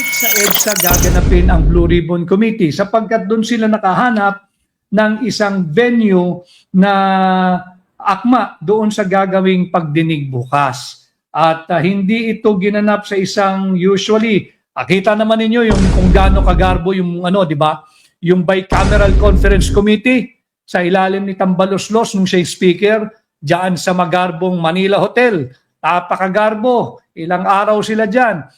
Sa EDSA gaganapin ang Blue Ribbon Committee sapagkat doon sila nakahanap ng isang venue na akma doon sa gagawing pagdinig bukas. At hindi ito ginanap sa isang usually, kita naman ninyo yung kung gaano kagarbo yung ano, di ba? Yung bicameral conference committee sa ilalim ni Tambaloslos nung siya speaker diyan sa magarbong Manila Hotel. Napakagarbo, ilang araw sila diyan.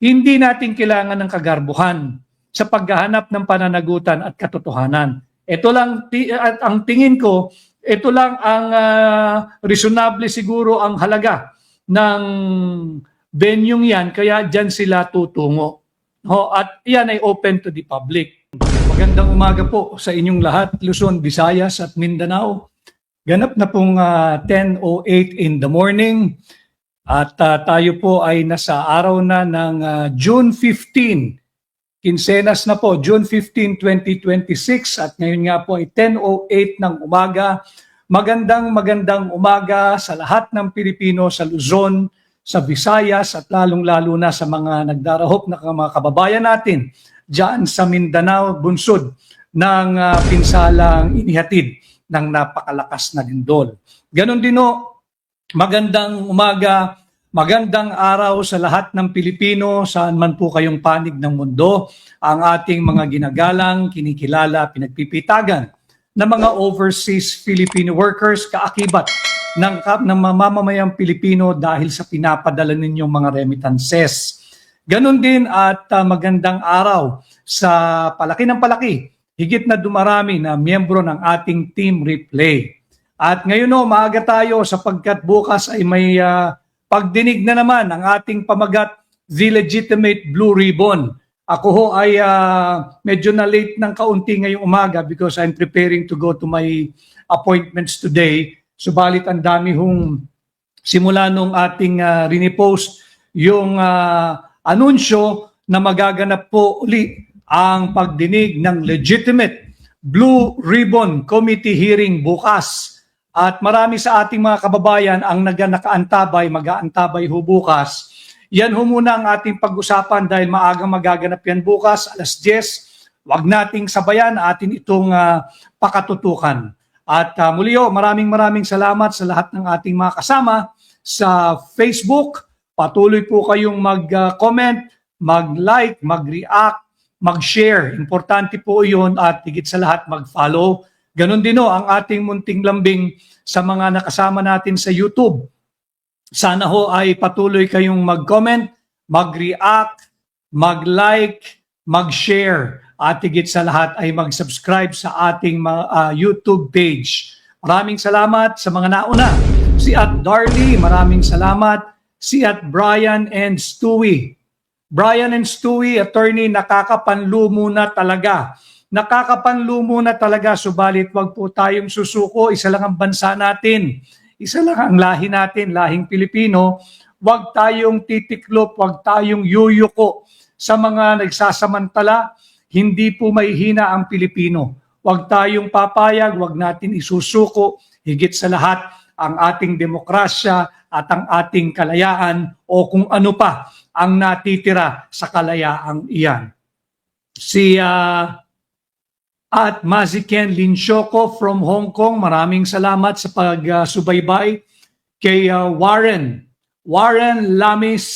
Hindi natin kailangan ng kagarbuhan sa paghahanap ng pananagutan at katotohanan. Ito lang at ang tingin ko, ito lang ang reasonable siguro ang halaga ng venue yan, kaya dyan sila tutungo. At yan ay open to the public. Magandang umaga po sa inyong lahat, Luzon, Visayas at Mindanao. Ganap na pong 10:08 in the morning. At tayo po ay nasa araw na ng June 15, kinsenas na po, June 15, 2026 at ngayon nga po ay 10:08 ng umaga. Magandang umaga sa lahat ng Pilipino sa Luzon, sa Visayas at lalong-lalo na sa mga nagdarahop na mga kababayan natin diyan sa Mindanao, bunsod ng pinsalang inihatid ng napakalakas na lindol. Ganon din magandang umaga, magandang araw sa lahat ng Pilipino, saan man po kayong panig ng mundo, ang ating mga ginagalang, kinikilala, pinagpipitagan ng mga overseas Filipino workers, kaakibat ng mamamayang Pilipino dahil sa pinapadala ninyong mga remittances. Ganon din at magandang araw sa palaki ng palaki, higit na dumarami na miyembro ng ating Team Replay. At ngayon maaga tayo sapagkat bukas ay may pagdinig na naman ang ating pamagat, The Legitimate Blue Ribbon. Ako ay medyo na late ng kaunti ngayong umaga because I'm preparing to go to my appointments today. Subalit ang dami simula nung ating rinipost yung anunsyo na magaganap po uli ang pagdinig ng Legitimate Blue Ribbon Committee hearing bukas. At marami sa ating mga kababayan ang nakaantabay, mag-aantabay bukas. Yan muna ang ating pag-usapan dahil maagang magaganap yan bukas, alas 10. Huwag nating sabayan atin itong pakatutukan. At muli maraming salamat sa lahat ng ating mga kasama sa Facebook. Patuloy po kayong mag-comment, mag-like, mag-react, mag-share. Importante po yun at higit sa lahat mag-follow. Ganon din ang ating munting lambing sa mga nakasama natin sa YouTube. Sana ay patuloy kayong mag-comment, mag-react, mag-like, mag-share at higit sa lahat ay mag-subscribe sa ating YouTube page. Maraming salamat sa mga nauna. Si @Darly, maraming salamat. Si @Brian and Stewie. Brian and Stewie, attorney, nakakapanlu muna talaga. Nakakapanlu muna talaga, subalit wag po tayong susuko. Isa lang ang bansa natin. Isa lang ang lahi natin, lahing Pilipino. Wag tayong titiklop, wag tayong yuyuko sa mga nagsasamantala. Hindi po mahihina ang Pilipino. Wag tayong papayag, wag natin isusuko. Higit sa lahat, ang ating demokrasya at ang ating kalayaan o kung ano pa ang natitira sa kalayaang iyan. At Maziken Linsyoko from Hong Kong, maraming salamat sa pagsubaybay. Kay Warren Lamis,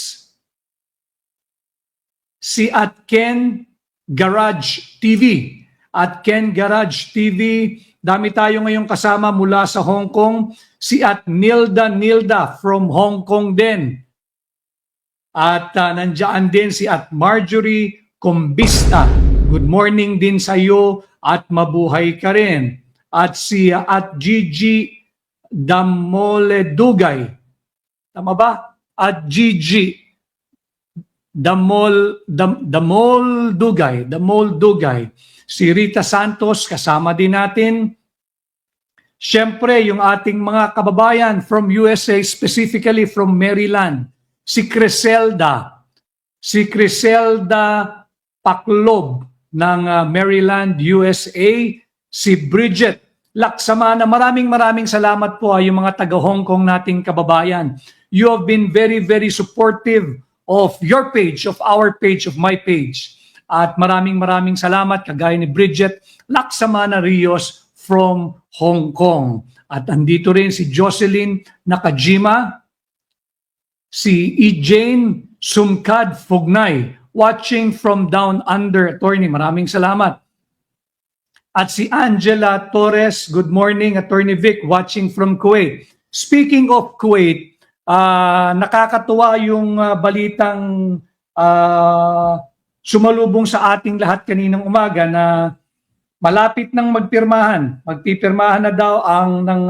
si @Ken Garage TV. @Ken Garage TV, dami tayo ngayong kasama mula sa Hong Kong. Si @Nilda from Hong Kong din. At nandiyan din si @Marjorie Combista. Good morning din sa iyo at mabuhay ka rin. At si @Gigi Damoledugay. Tama ba? @Gigi Damoldugay. Si Rita Santos, kasama din natin. Siyempre, yung ating mga kababayan from USA, specifically from Maryland. Si Criselda Paclob ng Maryland, USA. Si Bridget Laksamana, maraming salamat po yung mga taga Hong Kong nating kababayan. You have been very, very supportive of your page, of our page, of my page. At maraming salamat kagaya ni Bridget Laksamana Rios from Hong Kong. At andito rin si Jocelyn Nakajima, si Jane Sumkad Fognay, watching from down under. Attorney, maraming salamat. At si Angela Torres, good morning, Attorney Vic, watching from Kuwait. Speaking of Kuwait, nakakatuwa yung balitang sumalubong sa ating lahat kaninang umaga na malapit nang magpipirmahan na daw ang ng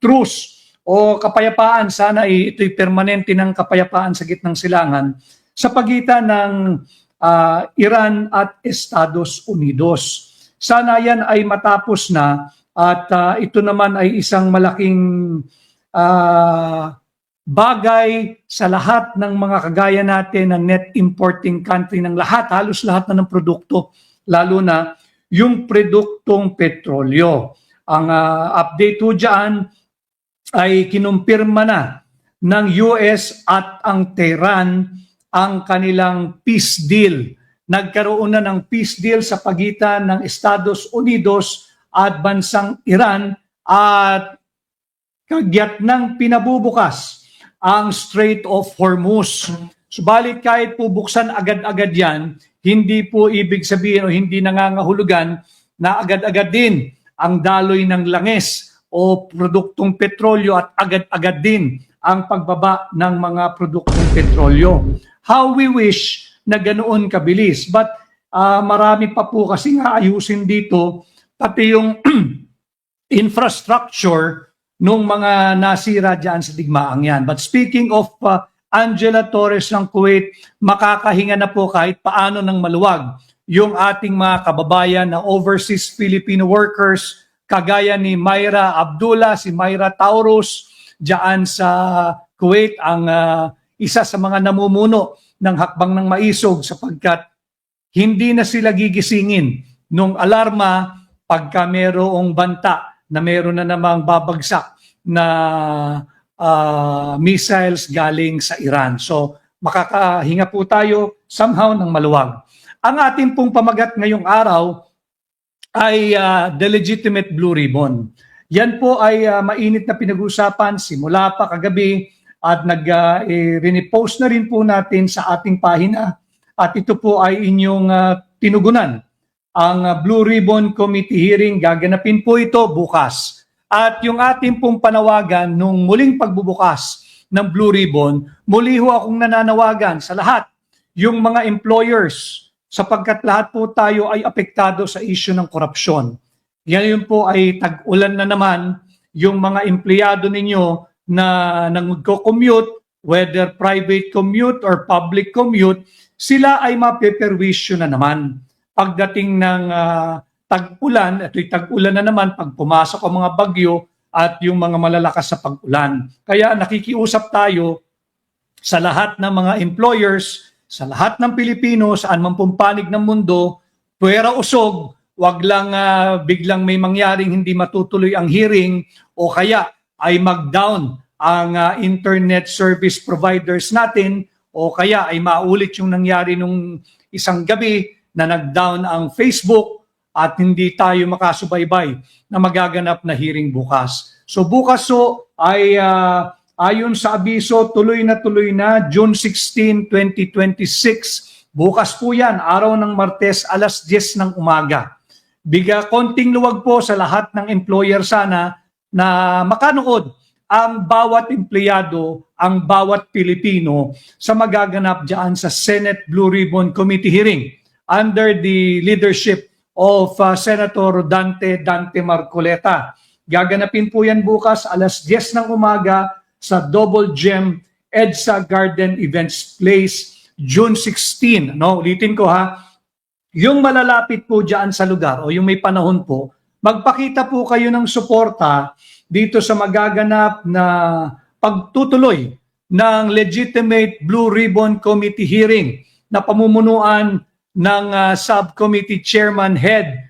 truce o kapayapaan. Sana ito'y permanente ng kapayapaan sa gitnang silangan sa pagitan ng Iran at Estados Unidos. Sana yan ay matapos na at ito naman ay isang malaking bagay sa lahat ng mga kagaya natin na net importing country ng halos lahat na ng produkto, lalo na yung produktong petrolyo. Ang update po dyan ay kinumpirma na ng US at ang Tehran ang kanilang peace deal. Nagkaroon na ng peace deal sa pagitan ng Estados Unidos at bansang Iran at kagyat ng pinabubukas ang Strait of Hormuz. Subalit kahit po buksan agad-agad yan, hindi po ibig sabihin o hindi nangangahulugan na agad-agad din ang daloy ng langis o produktong petrolyo at agad-agad din ang pagbaba ng mga produktong petrolyo. How we wish na ganoon kabilis. But marami pa po kasi nga ayusin dito, pati yung infrastructure nung mga nasira dyan sa digmaang yan. But speaking of Angela Torres ng Kuwait, makakahinga na po kahit paano ng maluwag yung ating mga kababayan na overseas Filipino workers, kagaya ni Myra Abdullah, si Myra Taurus, dyan sa Kuwait, ang isa sa mga namumuno ng hakbang ng maisog sapagkat hindi na sila gigisingin nung alarma pagka mayroong banta na mayroon na namang babagsak na missiles galing sa Iran. So makakahinga po tayo somehow ng maluwag. Ang ating pong pamagat ngayong araw ay the legitimate blue ribbon. Yan po ay mainit na pinag-usapan simula pa kagabi at rinipost na rin po natin sa ating pahina at ito po ay inyong tinugunan. Ang Blue Ribbon Committee hearing, gaganapin po ito bukas. At yung ating pong panawagan nung muling pagbubukas ng Blue Ribbon, muli ho akong nananawagan sa lahat, yung mga employers, sapagkat lahat po tayo ay apektado sa issue ng korupsyon. Yan po ay tag-ulan na naman yung mga empleyado ninyo na nag-commute, whether private commute or public commute, sila ay mapeperwisyo na naman. Pagdating ng tag-ulan, ito'y tag-ulan na naman pag pumasok ang mga bagyo at yung mga malalakas sa pag-ulan. Kaya nakikiusap tayo sa lahat ng mga employers, sa lahat ng Pilipino, saan man pong panig ng mundo, puwera usog, wag lang biglang may mangyaring hindi matutuloy ang hearing o kaya ay mag-down ang internet service providers natin o kaya ay maulit yung nangyari nung isang gabi na nag-down ang Facebook at hindi tayo makasubaybay na magaganap na hearing bukas. So bukas ay ayon sa abiso, tuloy na June 16, 2026. Bukas po yan, araw ng Martes, alas 10 ng umaga. Konting luwag po sa lahat ng employer sana na makanood ang bawat empleyado, ang bawat Pilipino sa magaganap dyan sa Senate Blue Ribbon Committee hearing under the leadership of Senator Dante Marcoleta. Gaganapin po yan bukas alas 10 ng umaga sa Double Gem EDSA Garden Events Place, June 16. No, ulitin ko ha. Yung malalapit po dyan sa lugar o yung may panahon po, magpakita po kayo ng suporta dito sa magaganap na pagtutuloy ng legitimate Blue Ribbon Committee hearing na pamumunuan ng Subcommittee Chairman Head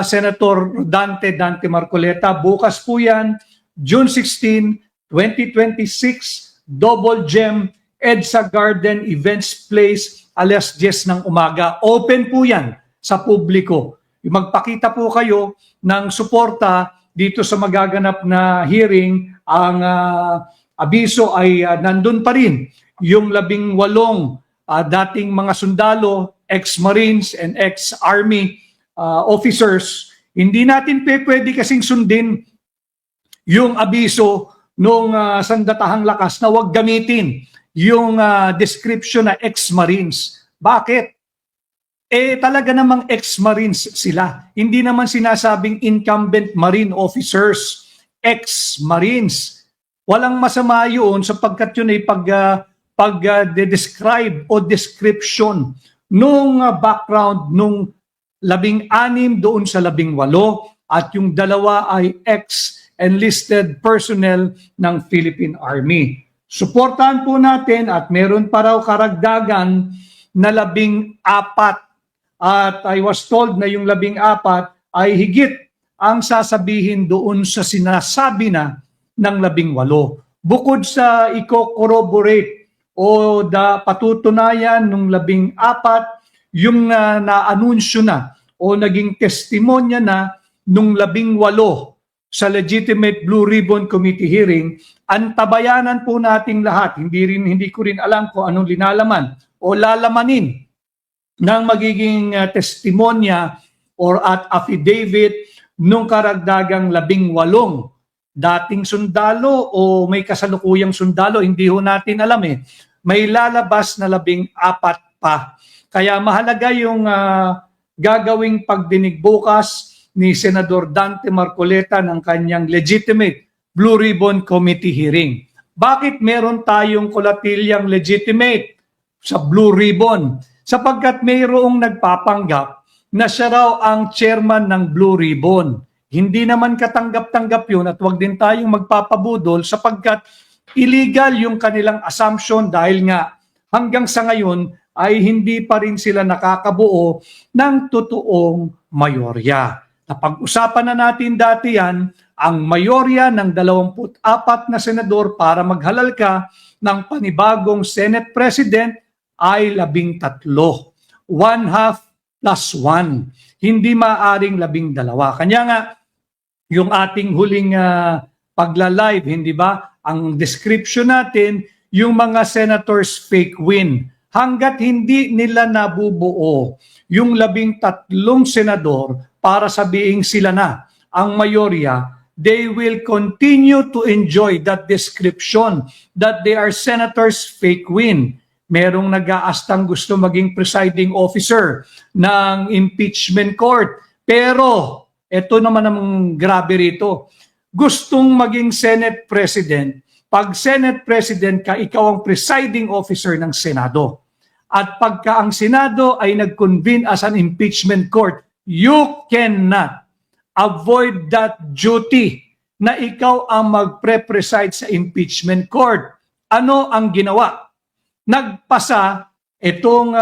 Senator Dante Marcoleta. Bukas po yan, June 16, 2026, Double Gem EDSA Garden Events Place, alas 10 ng umaga. Open po yan sa publiko. Magpakita po kayo ng suporta dito sa magaganap na hearing. Ang abiso ay nandun pa rin yung 18 dating mga sundalo, ex-Marines and ex-Army officers. Hindi natin pwede kasing sundin yung abiso nung sandatahang lakas na huwag gamitin yung description na ex-Marines. Bakit? Talaga namang ex-Marines sila. Hindi naman sinasabing incumbent Marine officers, ex-Marines. Walang masama yun sapagkat yun ay pag-describe o description nung background nung 16 doon sa 18 at yung 2 ay ex-enlisted personnel ng Philippine Army. Suportahan po natin at meron pa raw karagdagan na 14 at I was told na yung 14 ay higit ang sasabihin doon sa sinasabi na ng 18. Bukod sa i-corroborate o patutunayan ng 14, yung na-anunsyo na o naging testimonya na nung 18 sa legitimate Blue Ribbon Committee hearing, ang tabayanan po nating lahat, hindi ko rin alam kung anong linalaman o lalamanin ng magiging testimonya or at affidavit nung karagdagang 18 dating sundalo o may kasalukuyang sundalo, hindi ho natin alam May lalabas na 14 pa. Kaya mahalaga yung gagawing pagdinig bukas ni Senador Dante Marcoleta ng kanyang legitimate Blue Ribbon Committee hearing. Bakit meron tayong kolatilyang legitimate sa Blue Ribbon? Sapagkat mayroong nagpapanggap na siya raw ang chairman ng Blue Ribbon. Hindi naman katanggap-tanggap yun at wag din tayong magpapabudol sapagkat illegal yung kanilang assumption dahil nga hanggang sa ngayon ay hindi pa rin sila nakakabuo ng totoong mayorya. Napag-usapan na natin dati yan, ang mayorya ng 24 na senador para maghalal ka ng panibagong Senate President ay 13. 1/2 plus 1. Hindi maaring 12. Kanya nga, yung ating huling pagla-live, hindi ba? Ang description natin, yung mga senators fake win. Hanggat hindi nila nabubuo yung 13 senador para sabihin sila na ang mayorya, they will continue to enjoy that description that they are senators fake win. Merong nag-aastang gusto maging presiding officer ng impeachment court. Pero, ito naman ang grabe rito. Gustong maging Senate President. Pag Senate President ka, ikaw ang presiding officer ng Senado. At pagka ang Senado ay nag-convene as an impeachment court, you cannot avoid that duty na ikaw ang magpre-preside sa impeachment court. Ano ang ginawa? Nagpasa itong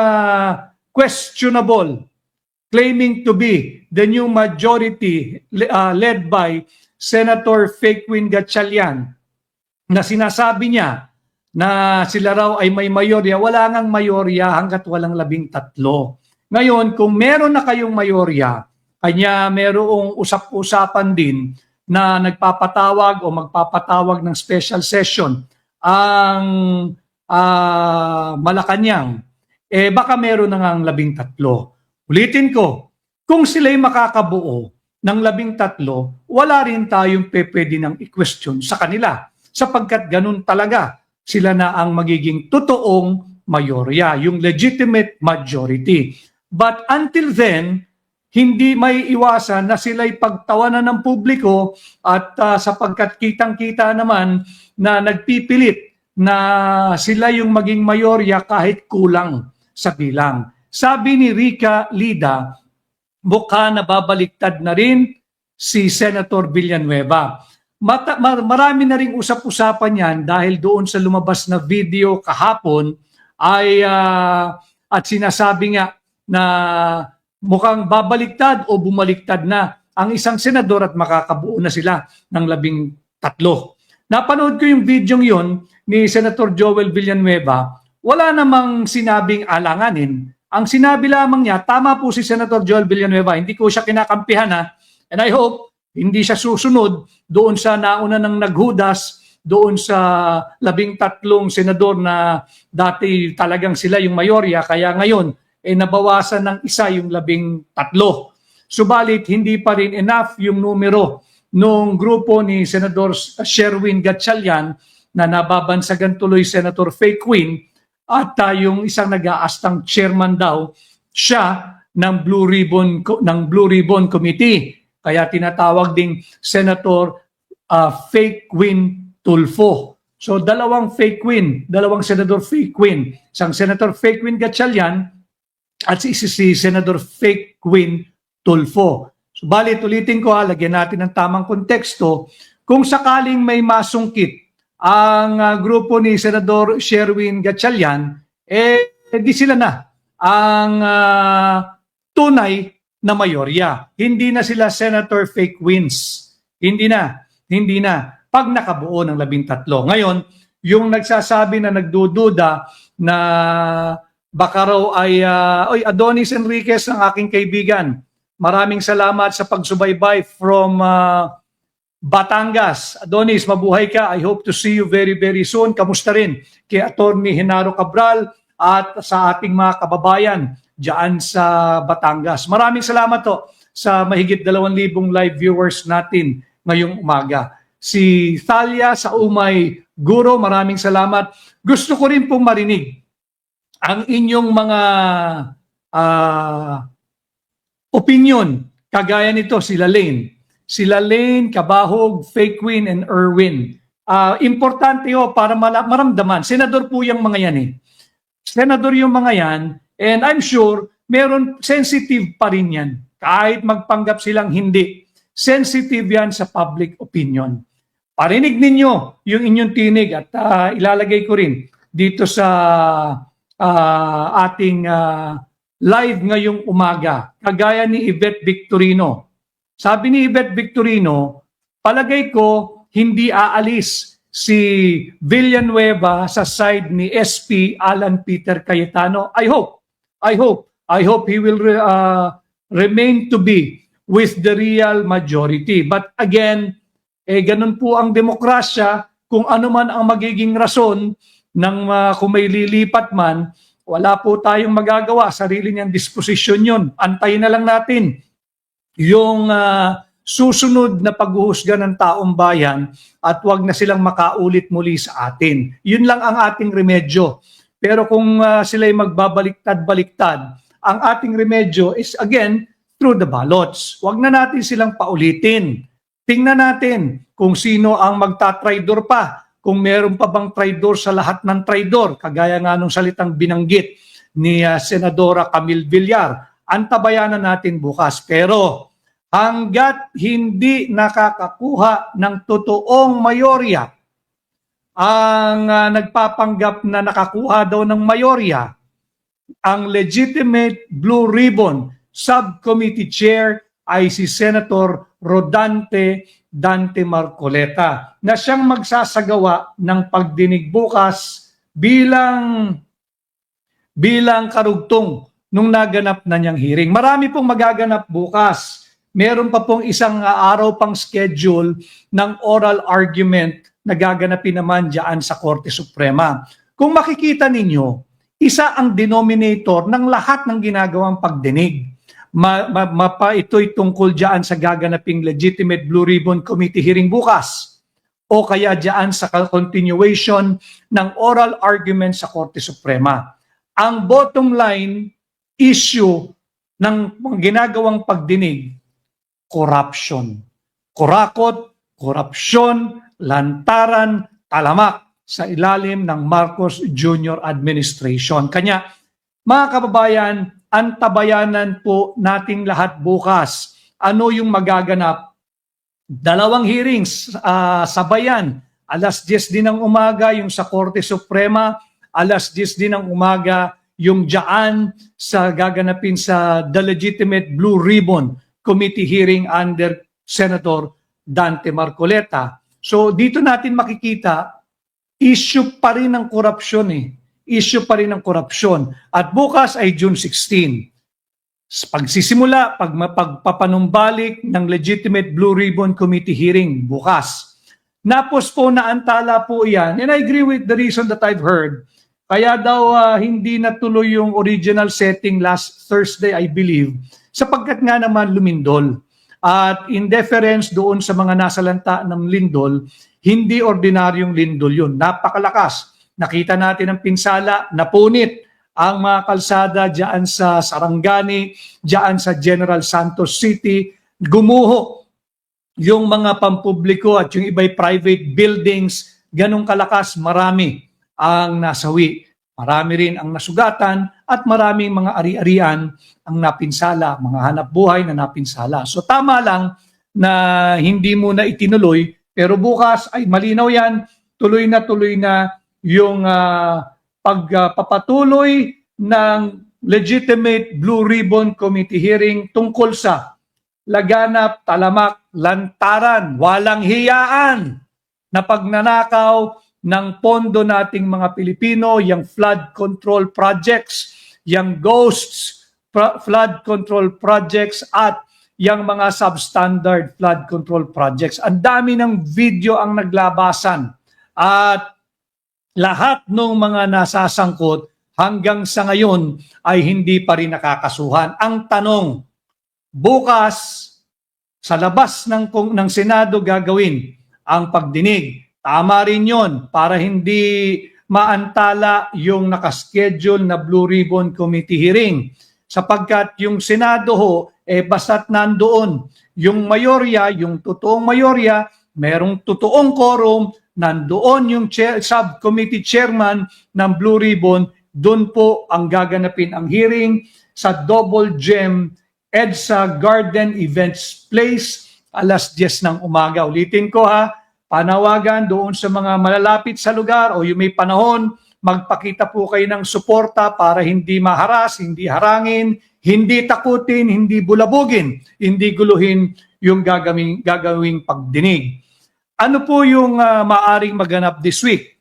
questionable, claiming to be the new majority led by Senator Faquin Gatchalian, na sinasabi niya na sila raw ay may mayorya. Wala ngang mayorya hanggat walang 13. Ngayon, kung meron na kayong mayorya, kanya merong usap-usapan din na nagpapatawag o magpapatawag ng special session ang Malacanang, baka meron na ngang 13. Ulitin ko, kung sila'y makakabuo ng 13, wala rin tayong pwede ng i-question sa kanila sapagkat ganun talaga sila na ang magiging totoong mayorya, yung legitimate majority. But until then, hindi may iwasan na sila'y pagtawanan ng publiko at sapagkat kitang-kita naman na nagpipilit na sila yung maging mayorya kahit kulang sa bilang. Sabi ni Rica Lida, mukha na babaliktad na rin si Senator Villanueva. Marami na ring usap-usapan yan dahil doon sa lumabas na video kahapon ay at sinasabi nga na mukhang babaliktad o bumaliktad na ang isang senador at makakabuo na sila ng 13. Napanood ko yung video yon ni Senator Joel Villanueva, wala namang sinabing alanganin. Ang sinabi lamang niya, tama po si Senator Joel Villanueva, hindi ko siya kinakampihan ha, and I hope hindi siya susunod doon sa nauna ng naghudas, doon sa 13 senador na dati talagang sila yung mayorya, kaya ngayon nabawasan ng isa yung 13. Subalit hindi pa rin enough yung numero nung grupo ni Senador Sherwin Gatchalian na nababansagan tuloy Senator Faye Quinn at yung isang nag-aastang chairman daw siya ng Blue Ribbon Committee. Kaya tinatawag ding Senator Faye Quinn Tulfo. So dalawang Senator Faye Quinn. Isang Senator Faye Quinn Gatchalian at si Senator Faye Quinn Tulfo. Subalit, ulitin ko, lagyan natin ng tamang konteksto. Kung sakaling may masungkit ang grupo ni Senador Sherwin Gatchalian, di sila na ang tunay na mayorya. Hindi na sila Senator Fake Wins. Hindi na. Pag nakabuo ng 13. Ngayon, yung nagsasabi na nagdududa na baka raw ay, Adonis Enriquez ang aking kaibigan. Maraming salamat sa pagsubaybay from Batangas. Adonis, mabuhay ka. I hope to see you very, very soon. Kamusta rin kay Attorney Genaro Cabral at sa ating mga kababayan dyan sa Batangas. Maraming salamat to sa mahigit 2,000 live viewers natin ngayong umaga. Si Thalia sa Umay Guro, maraming salamat. Gusto ko rin pong marinig ang inyong mga opinion, kagaya nito, sila Lane, Cabahog, Faye Quinn, and Erwin. Importante para maramdaman. Senador po yung mga yan Senador yung mga yan, and I'm sure meron sensitive pa rin yan. Kahit magpanggap silang hindi, sensitive yan sa public opinion. Parinig ninyo yung inyong tinig at ilalagay ko rin dito sa ating live ngayong umaga, kagaya ni Yvette Victorino. Sabi ni Yvette Victorino, palagay ko hindi aalis si Villanueva sa side ni SP Alan Peter Cayetano. I hope he will remain to be with the real majority. But again, ganun po ang demokrasya, kung ano man ang magiging rason ng kung may lilipat man, wala po tayong magagawa, sarili niyang disposisyon yun. Antayin na lang natin yung susunod na paghuhusga ng taong bayan at wag na silang makaulit muli sa atin. Yun lang ang ating remedyo. Pero kung sila'y magbabaliktad-baliktad, ang ating remedyo is again through the ballots. Wag na natin silang paulitin. Tingnan natin kung sino ang magtatraidor pa. Kung meron pa bang traidor sa lahat ng traidor, kagaya nga nung salitang binanggit ni Senadora Camille Villar, antabayanan natin bukas. Pero hanggat hindi nakakakuha ng totoong mayorya, ang nagpapanggap na nakakuha daw ng mayorya, ang legitimate Blue Ribbon Subcommittee Chair ay si Senator Rodante Dante Marcoleta na siyang magsasagawa ng pagdinig bukas bilang karugtong nung naganap na niyang hearing. Marami pong magaganap bukas. Meron pa pong isang araw pang schedule ng oral argument na gaganapin naman dyan sa Korte Suprema. Kung makikita ninyo, isa ang denominator ng lahat ng ginagawang pagdinig. Ito'y tungkol dyan sa gaganaping legitimate Blue Ribbon Committee hearing bukas o kaya dyan sa continuation ng oral argument sa Korte Suprema. Ang bottom line issue ng ginagawang pagdinig, corruption. Korupsyon, lantaran, talamak sa ilalim ng Marcos Jr. Administration. Kanya, mga kababayan, antabayanan po nating lahat bukas. Ano yung magaganap? 2 hearings sabayan. 10:00 din ng umaga yung sa Korte Suprema, 10:00 din ng umaga yung dyan sa gaganapin sa The Legitimate Blue Ribbon Committee hearing under Senator Dante Marcoleta. So dito natin makikita, issue pa rin ng korupsyon eh. Issue pa rin ng korupsyon. At bukas ay June 16. Pagsisimula, pagpapanumbalik ng legitimate Blue Ribbon Committee hearing bukas. Napostpone na antala po yan. And I agree with the reason that I've heard. Kaya daw hindi natuloy yung original setting last Thursday, I believe, sapagkat nga naman lumindol. At in deference doon sa mga nasalanta ng lindol, hindi ordinaryong lindol yun. Napakalakas. Nakita natin ang pinsala, napunit ang mga kalsada diyan sa Sarangani, diyan sa General Santos City, gumuho yung mga pampubliko at yung iba'y private buildings, ganong kalakas, marami ang nasawi. Marami rin ang nasugatan at maraming mga ari-arian ang napinsala, mga hanap buhay na napinsala. So tama lang na hindi muna itinuloy, pero bukas ay malinaw yan, tuloy na yung pagpapatuloy ng legitimate Blue Ribbon Committee hearing tungkol sa laganap, talamak, lantaran, walang hiyaan na pagnanakaw ng pondo nating mga Pilipino, yung flood control projects, yung ghosts flood control projects at yung mga substandard flood control projects. Ang dami ng video ang naglabasan at lahat ng mga nasasangkot hanggang sa ngayon ay hindi pa rin nakakasuhan. Ang tanong, bukas sa labas ng Senado gagawin ang pagdinig. Tama rin yon para hindi maantala yung nakaschedule na Blue Ribbon Committee hearing. Sapagkat yung Senado ho, basta't nandoon yung mayorya, yung totoong mayorya, merong totoong quorum, nandoon yung subcommittee chairman ng Blue Ribbon, doon po ang gaganapin ang hearing sa Double Gem EDSA Garden Events Place, alas 10 ng umaga. Ulitin ko ha, panawagan doon sa mga malalapit sa lugar o yung may panahon, magpakita po kayo ng suporta para hindi maharas, hindi harangin, hindi takutin, hindi bulabugin, hindi guluhin yung gagawing pagdinig. Ano po yung maaring maganap this week?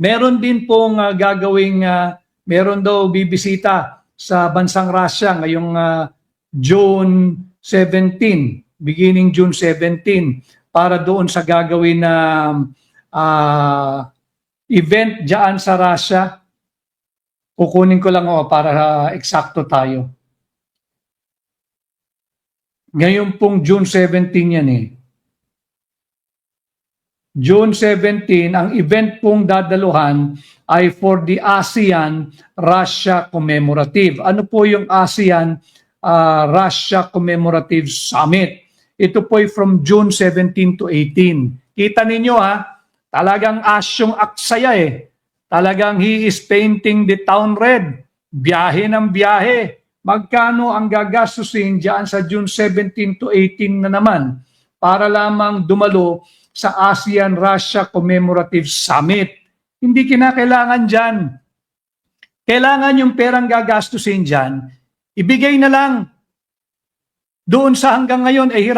Meron din pong meron daw bibisita sa bansang Russia ngayong June 17, beginning June 17, para doon sa gagawin na event dyan sa Russia. Kukunin ko lang para eksakto tayo. Ngayon pong June 17 yan eh. June 17, ang event pong dadaluhan ay for the ASEAN-Russia Commemorative. Ano po yung ASEAN-Russia Commemorative Summit? Ito po ay from June 17 to 18. Kita ninyo ha, talagang asyong aksaya eh. Talagang he is painting the town red. Biyahe ng biyahe. Magkano ang gagastusin dyan sa June 17 to 18 na naman para lamang dumalo sa ASEAN-Russia Commemorative Summit? Hindi kinakailangan dyan. Kailangan yung perang gagastusin dyan, ibigay na lang. Doon sa hanggang ngayon ay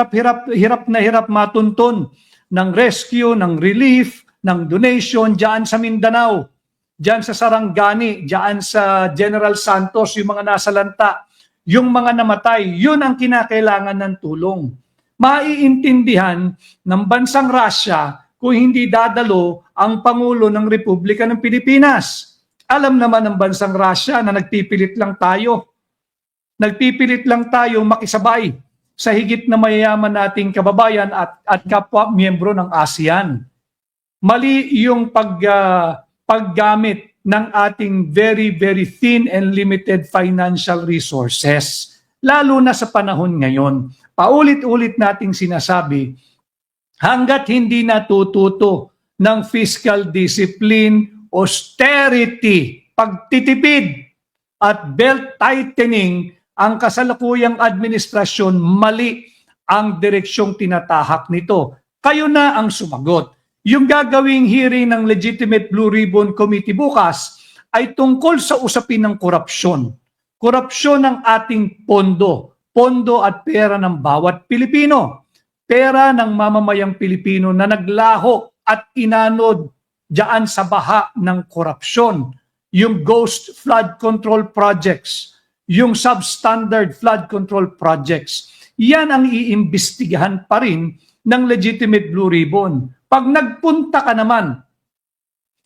hirap matuntun ng rescue, ng relief, ng donation dyan sa Mindanao, dyan sa Sarangani, dyan sa General Santos, yung mga nasalanta, yung mga namatay, yun ang kinakailangan ng tulong. Maiintindihan ng bansang Russia kung hindi dadalo ang Pangulo ng Republika ng Pilipinas. Alam naman ng bansang Russia na nagpipilit lang tayo. Nagpipilit lang tayo makisabay sa higit na mayayaman nating kababayan at kapwa miyembro ng ASEAN. Mali yung paggamit ng ating very, very thin and limited financial resources. Lalo na sa panahon ngayon. Paulit-ulit nating sinasabi, hanggat hindi natututo ng fiscal discipline, austerity, pagtitipid at belt tightening ang kasalukuyang administrasyon, mali ang direksyong tinatahak nito. Kayo na ang sumagot. Yung gagawing hearing ng Legitimate Blue Ribbon Committee bukas ay tungkol sa usapin ng korupsyon. Korupsyon ng ating pondo at pera ng bawat Pilipino. pera ng mamamayang Pilipino na naglaho at inanod diyan sa baha ng korupsyon. Yung ghost flood control projects, yung substandard flood control projects, yan ang iimbestigahan pa rin ng legitimate Blue Ribbon. Pag nagpunta ka naman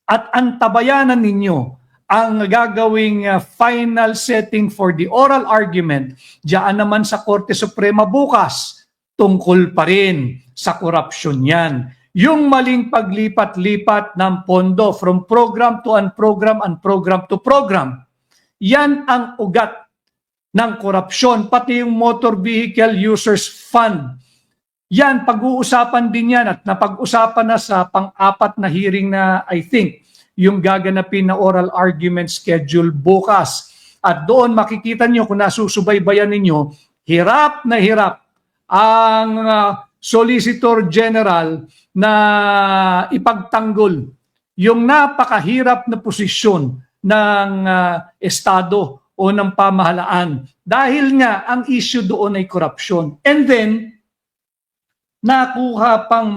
at antabayanan ninyo ang gagawing final setting for the oral argument diyan naman sa Korte Suprema bukas, tungkol pa rin sa korupsyon yan. Yung maling paglipat-lipat ng pondo from program to unprogram and program to program, yan ang ugat ng korupsyon, pati yung Motor Vehicle Users Fund. Yan, pag-uusapan din yan at napag-usapan na sa pang-apat na hearing na I think yung gaganapin na oral argument schedule bukas. At doon makikita nyo kung nasusubaybayan ninyo, hirap na hirap ang Solicitor General na ipagtanggol yung napakahirap na posisyon ng Estado o ng pamahalaan. Dahil nga ang issue doon ay corruption. And then, nakuha pang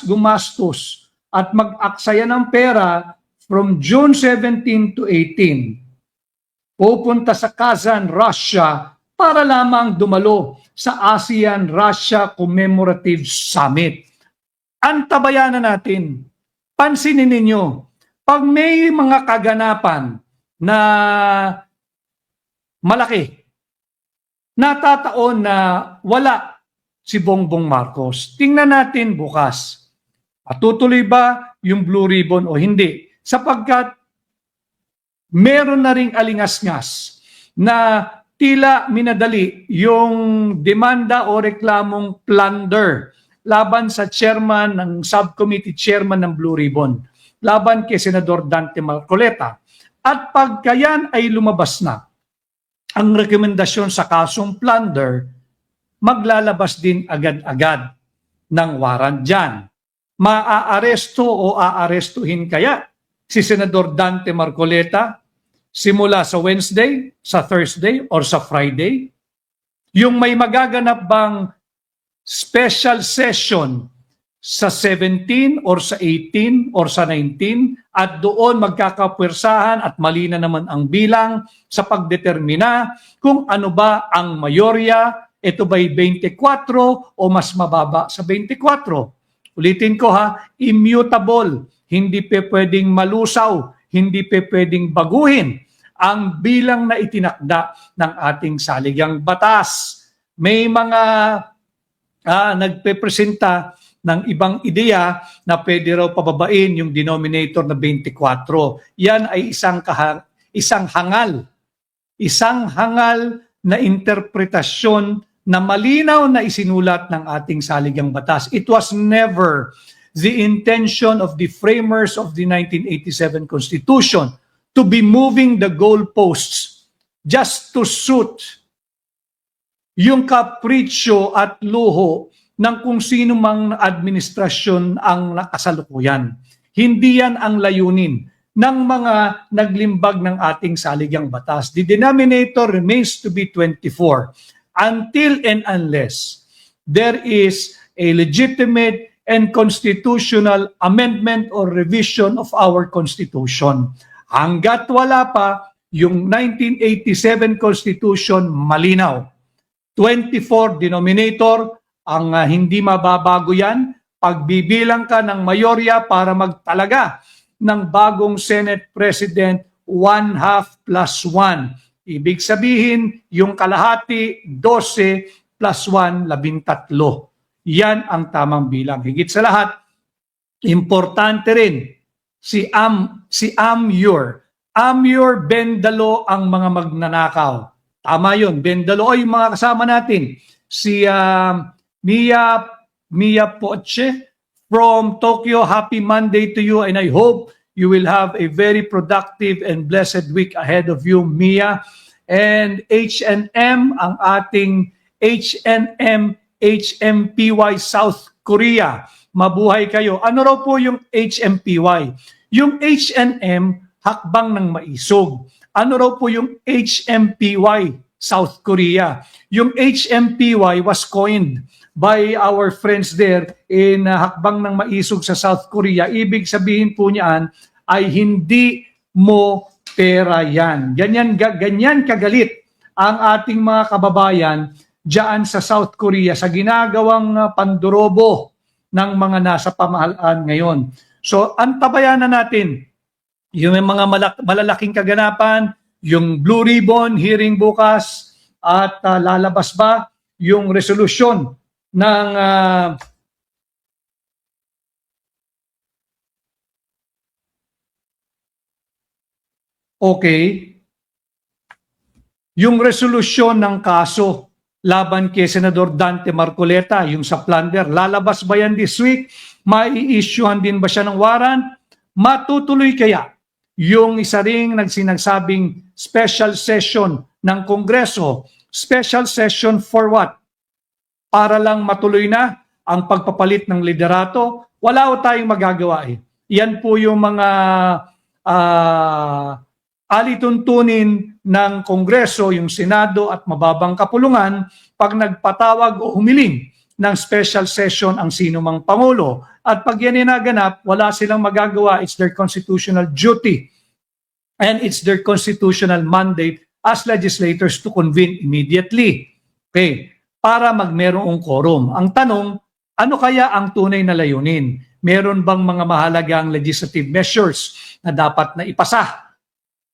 gumastos at mag-aksaya ng pera from June 17 to 18. Pupunta sa Kazan, Russia para lamang dumalo sa ASEAN-Russia Commemorative Summit. Antabayanan natin. Pansinin ninyo, pag may mga kaganapan na malaki, natataon na wala si Bongbong Marcos. Tingnan natin bukas. Patutuloy ba yung Blue Ribbon o hindi? Sapagkat meron na ring alingas-ngas na tila minadali yung demanda o reklamong plunder laban sa chairman ng subcommittee chairman ng Blue Ribbon, laban kay Senador Dante Marcoleta. At pagka yan ay lumabas na ang rekomendasyon sa kasong plunder, maglalabas din agad-agad ng warrant dyan. Maaaresto o aarestuhin kaya si Senador Dante Marcoleta simula sa Wednesday, sa Thursday, or sa Friday? Yung may magaganap bang special session sa 17 or sa 18 or sa 19 at doon magkakapwersahan at mali na naman ang bilang sa pagdetermina kung ano ba ang mayorya, ito ba'y 24 o mas mababa sa 24. Ulitin ko ha, immutable, hindi pa pwedeng malusaw, hindi pa pwedeng baguhin ang bilang na itinakda ng ating saligang batas. May mga nagpepresenta ng ibang ideya na pwede raw pababain yung denominator na 24. Yan ay isang hangal na interpretasyon na malinaw na isinulat ng ating saligang batas. It was never the intention of the framers of the 1987 Constitution to be moving the goalposts just to suit yung kapritsyo at luho ng kung sino mang administrasyon ang nakasalukuyan. Hindi yan ang layunin ng mga naglimbag ng ating saligang batas. The denominator remains to be 24 until and unless there is a legitimate and constitutional amendment or revision of our Constitution. Hanggat wala pa, yung 1987 Constitution malinaw. 24 denominator, ang hindi mababago yan. Pagbibilang ka ng mayorya para magtalaga ng bagong Senate President, 1/2 + 1. Ibig sabihin, yung kalahati, 12 + 1, 13. Yan ang tamang bilang. Higit sa lahat, importante rin si Amur. Amur Bendalo ang mga magnanakaw. Tama yun, Bendalo ay yung mga kasama natin. Si Mia Poche from Tokyo, happy Monday to you and I hope you will have a very productive and blessed week ahead of you, Mia. And HNM, ang ating HMPY South Korea. Mabuhay kayo. Ano raw po yung HMPY? Yung HNM, hakbang ng maisog. Ano raw po yung HMPY South Korea? Yung HMPY was coined by our friends there in hakbang ng maisog sa South Korea, ibig sabihin po niyan ay hindi mo pera yan. Ganyan kagalit ang ating mga kababayan diyan sa South Korea sa ginagawang pandurobo ng mga nasa pamahalaan ngayon. So, antabayan na natin yung mga malalaking kaganapan, yung Blue Ribbon hearing bukas, at lalabas ba yung resolusyon ng yung resolusyon ng kaso laban kay Senador Dante Marcoleta, yung sa plunder, lalabas ba yan this week? Mai-issuehan din ba siya ng warrant? Matutuloy kaya yung isa ring nagsinagsabing special session ng Kongreso? Special session for what? Para lang matuloy na ang pagpapalit ng liderato? Wala o tayong magagawa eh. Yan po yung mga alituntunin ng Kongreso, yung Senado at mababang kapulungan pag nagpatawag o humiling ng special session ang sino mang Pangulo. At pag yan naganap, wala silang magagawa. It's their constitutional duty and it's their constitutional mandate as legislators to convene immediately. Okay, para magmerong quorum. Ang tanong, ano kaya ang tunay na layunin? Meron bang mga mahalagang legislative measures na dapat na ipasa?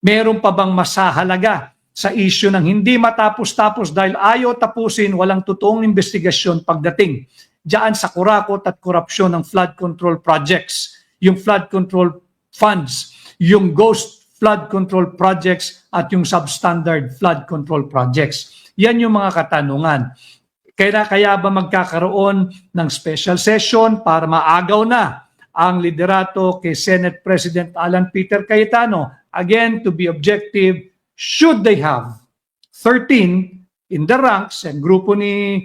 Meron pa bang masahalaga sa issue ng hindi matapos-tapos dahil ayaw tapusin, walang totoong investigasyon pagdating diyan sa kurakot at korupsyon ng flood control projects, yung flood control funds, yung ghost flood control projects at yung substandard flood control projects. Yan yung mga katanungan. Kaya ba magkakaroon ng special session para maagaw na ang liderato kay Senate President Alan Peter Cayetano? Again, to be objective, should they have 13 in the ranks, ang grupo ni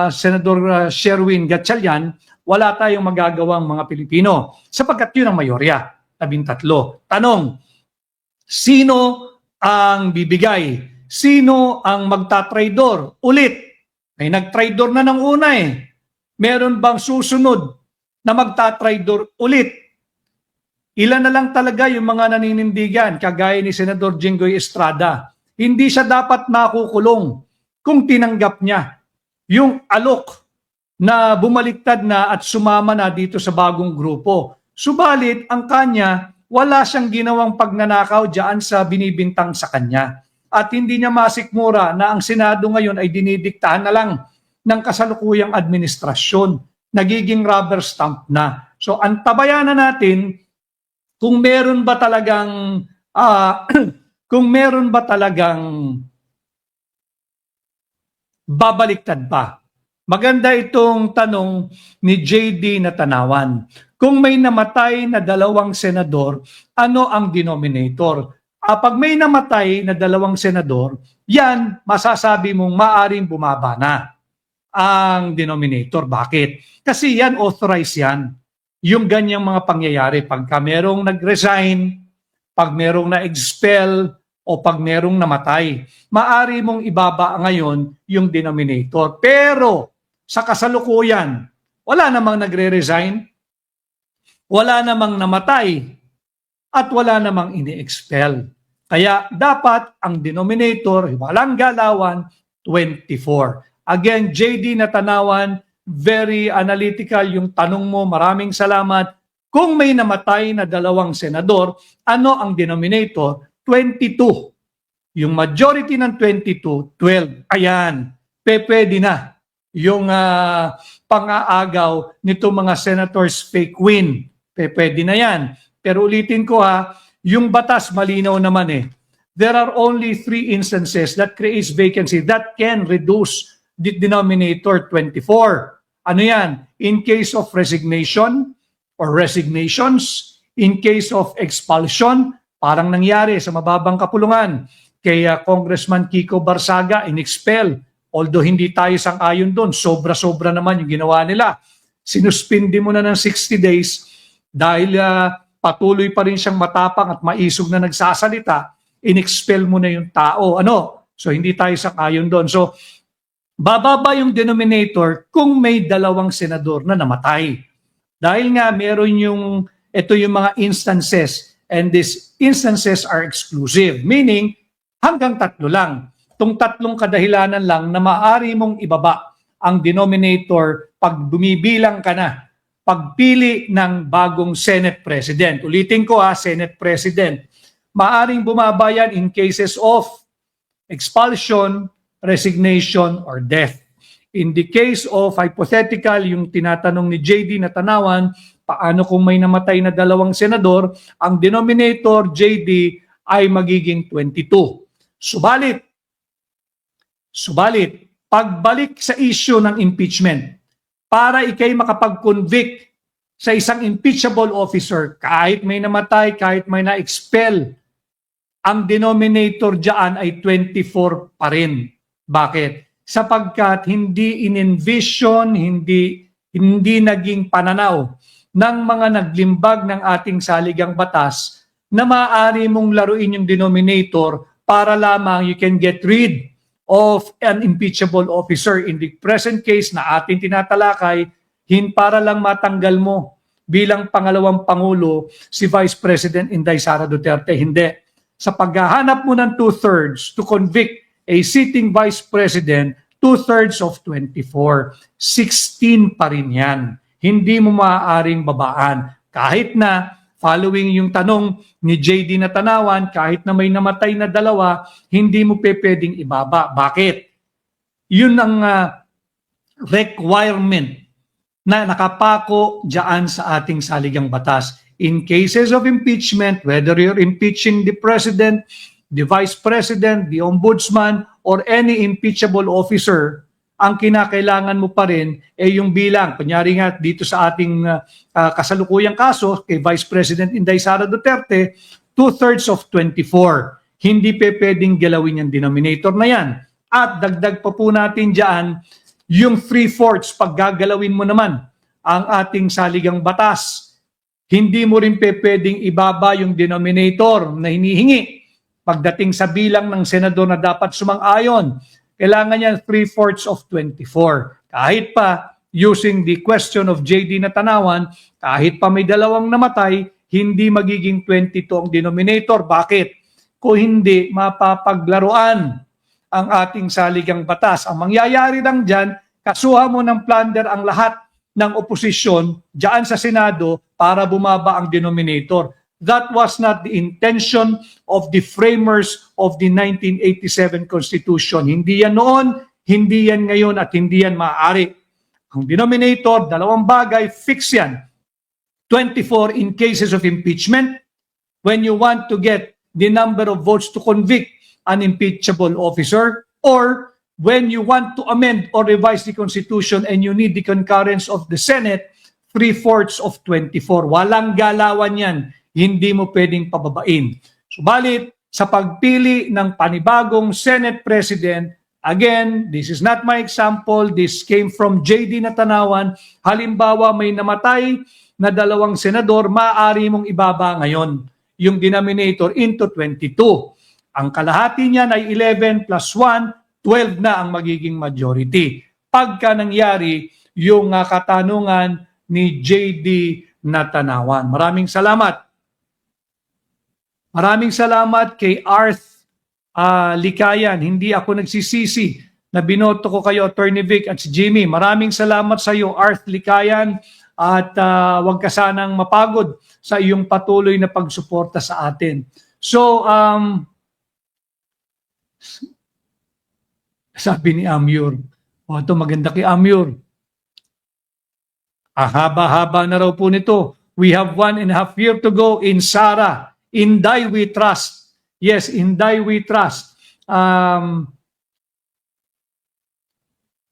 Senador Sherwin Gatchalian, wala tayong magagawang mga Pilipino sapagkat yun ang mayorya, 13. Tanong, sino ang bibigay? Sino ang magtatraidor? Ulit, may nagtraidor na ng una eh. Meron bang susunod na magtatraidor ulit? Ilan na lang talaga yung mga naninindigan, kagaya ni Senador Jinggoy Estrada. Hindi siya dapat makukulong kung tinanggap niya yung alok na bumaliktad na at sumama na dito sa bagong grupo. Subalit, ang kanya, wala siyang ginawang pagnanakaw diyan sa binibintang sa kanya. At hindi niya masikmura na ang Senado ngayon ay dinidiktahan na lang ng kasalukuyang administrasyon. Nagiging rubber stamp na. So, antabayan na natin kung meron ba talagang babaliktad pa. Maganda itong tanong ni JD Natanawan. Kung may namatay na 2 senador, ano ang denominator? Pag may namatay na 2 senador, yan masasabi mong maaring bumaba na ang denominator. Bakit? Kasi yan authorized yan. Yung ganyang mga pangyayari, pagka merong nag-resign, pag merong na-expel, o pag merong namatay, maari mong ibaba ngayon yung denominator. Pero sa kasalukuyan, wala namang nagre-resign, wala namang namatay, at wala namang ini-expel. Kaya dapat ang denominator, walang galawan, 24. Again, JD Natanawan, very analytical yung tanong mo. Maraming salamat. Kung may namatay na 2 senador, ano ang denominator? 22. Yung majority ng 22, 12. Ayan, pwede na yung pang-aagaw nito mga senators fake win. Pwede na yan. Pero ulitin ko yung batas malinaw naman eh. There are only 3 instances that creates vacancy that can reduce the denominator 24. Ano yan? In case of resignation or resignations, in case of expulsion, parang nangyari sa mababang kapulungan kay Congressman Kiko Barsaga, in-expel. Although hindi tayo sang-ayon doon, sobra-sobra naman yung ginawa nila. Sinuspindi mo na ng 60 days dahil patuloy pa rin siyang matapang at maisog na nagsasalita, in-expel mo na yung tao. So hindi tayo sang-ayon doon. So bababa yung denominator kung may dalawang senador na namatay. Dahil nga meron ito yung mga instances, and these instances are exclusive, meaning hanggang 3 lang. Itong 3 kadahilanan lang na maaari mong ibaba ang denominator pag bumibilang ka na pagpili ng bagong Senate President. Ulitin ko Senate President. Maaring bumaba yan in cases of expulsion, resignation, or death. In the case of hypothetical, yung tinatanong ni JD na tanawan, paano kung may namatay na 2 senador, ang denominator JD ay magiging 22. Subalit, pagbalik sa issue ng impeachment, para ikay makapag-convict sa isang impeachable officer, kahit may namatay, kahit may na-expel, ang denominator dyan ay 24 pa rin. Bakit? Sapagkat hindi in-envision, hindi naging pananaw ng mga naglimbag ng ating saligang batas na maaari mong laruin yung denominator para lamang you can get rid of an impeachable officer. In the present case na ating tinatalakay, para lang matanggal mo bilang pangalawang Pangulo si Vice President Inday Sara Duterte. Hindi. Sa paghahanap mo ng 2/3 to convict a sitting Vice President, 2/3 of 24, 16 pa rin yan. Hindi mo maaaring babaan. Kahit na following yung tanong ni JD na tanawan, kahit na may namatay na 2, hindi mo pwedeng ibaba. Bakit? Yun ang requirement na nakapako dyan sa ating saligang batas. In cases of impeachment, whether you're impeaching the President, the Vice President, the Ombudsman, or any impeachable officer, ang kinakailangan mo pa rin ay yung bilang. Kunyari nga dito sa ating kasalukuyang kaso kay Vice President Inday Sara Duterte, 2/3 of 24. Hindi pwedeng galawin yung denominator na yan. At dagdag pa po natin dyan, yung 3/4 pag gagalawin mo naman ang ating saligang batas, hindi mo rin pwedeng ibaba yung denominator na hinihingi. Pagdating sa bilang ng senador na dapat sumang-ayon, kailangan yan 3/4 of 24. Kahit pa, using the question of JD na tanawan, kahit pa may 2 namatay, hindi magiging 22 ang denominator. Bakit? Kung hindi, mapapaglaruan ang ating saligang batas. Ang mangyayari lang dyan, kasuha mo ng plunder ang lahat ng oposisyon dyan sa Senado para bumaba ang denominator. That was not the intention of the framers of the 1987 Constitution. Hindi yan noon, hindi yan ngayon, at hindi yan maaari. Ang denominator, 2 bagay, fix yan. 24 in cases of impeachment, when you want to get the number of votes to convict an impeachable officer, or when you want to amend or revise the Constitution and you need the concurrence of the Senate, 3/4 of 24. Walang galawan yan. Hindi mo pwedeng pababain. Subalit, sa pagpili ng panibagong Senate President, again, this is not my example, this came from JD na tanawan, halimbawa may namatay na 2 senador, maaari mong ibaba ngayon yung denominator into 22. Ang kalahati niyan ay 11 plus 1, 12 na ang magiging majority. Pagka nangyari yung katanungan ni JD na tanawan. Maraming salamat. Maraming salamat kay Arth Likayan. Hindi ako nagsisisi na binoto ko kayo, Attorney Vic at si Jimmy. Maraming salamat sa iyo, Arth Likayan. At huwag ka sanang mapagod sa iyong patuloy na pagsuporta sa atin. So, sabi ni Amyur, ito maganda kay Amyur. Haba-haba na raw po nito. We have 1.5 years to go in Sara. Inday we trust. Yes, Inday we trust.